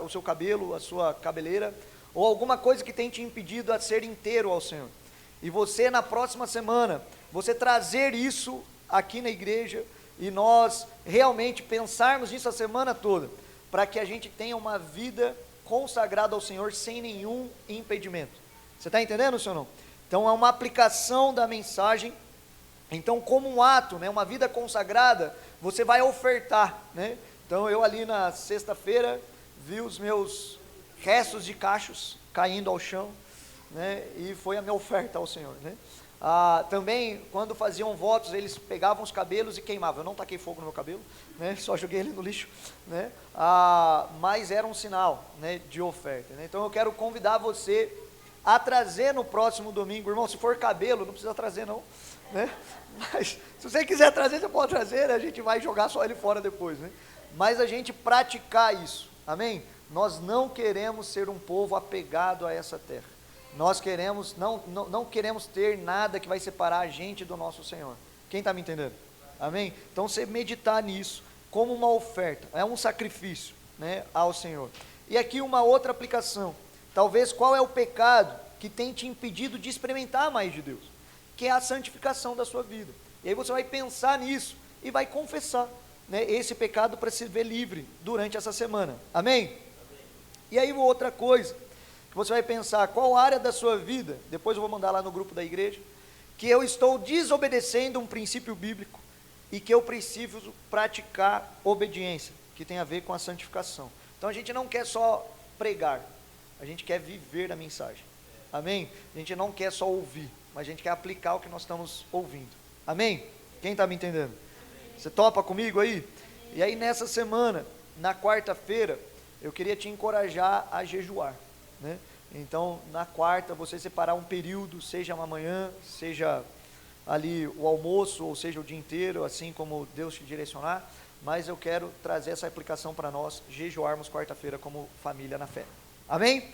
o seu cabelo, a sua cabeleira, ou alguma coisa que tem te impedido a ser inteiro ao Senhor. E você na próxima semana, você trazer isso aqui na igreja, e nós realmente pensarmos nisso a semana toda, para que a gente tenha uma vida consagrada ao Senhor sem nenhum impedimento. Você está entendendo, senhor não? Então é uma aplicação da mensagem. Então, como um ato, né, uma vida consagrada, você vai ofertar, né? Então eu ali na sexta-feira vi os meus restos de cachos caindo ao chão, né? E foi a minha oferta ao Senhor, né? Também, quando faziam votos, eles pegavam os cabelos e queimavam. Eu não taquei fogo no meu cabelo, né? Só joguei ele no lixo, né? Mas era um sinal, né, de oferta, né? Então eu quero convidar você a trazer no próximo domingo, irmão. Se for cabelo, não precisa trazer não, né? Mas se você quiser trazer, você pode trazer, né? A gente vai jogar só ele fora depois, né? Mas a gente praticar isso, amém? Nós não queremos ser um povo apegado a essa terra. Nós queremos, não queremos ter nada que vai separar a gente do nosso Senhor. Quem está me entendendo? Amém? Então você meditar nisso como uma oferta, é um sacrifício, né, ao Senhor. E aqui uma outra aplicação. Talvez qual é o pecado que tem te impedido de experimentar mais de Deus? Que é a santificação da sua vida. E aí você vai pensar nisso e vai confessar, né, esse pecado para se ver livre durante essa semana. Amém? Amém. E aí outra coisa, que você vai pensar, qual área da sua vida, depois eu vou mandar lá no grupo da igreja, que eu estou desobedecendo um princípio bíblico e que eu preciso praticar obediência, que tem a ver com a santificação. Então a gente não quer só pregar, a gente quer viver a mensagem. Amém? A gente não quer só ouvir, mas a gente quer aplicar o que nós estamos ouvindo. Amém? Quem está me entendendo? Você topa comigo aí? E aí nessa semana, na quarta-feira, eu queria te encorajar a jejuar, né? Então na quarta você separar um período, seja uma manhã, seja ali o almoço, ou seja o dia inteiro, assim como Deus te direcionar, mas eu quero trazer essa aplicação para nós, jejuarmos quarta-feira como família na fé. Amém?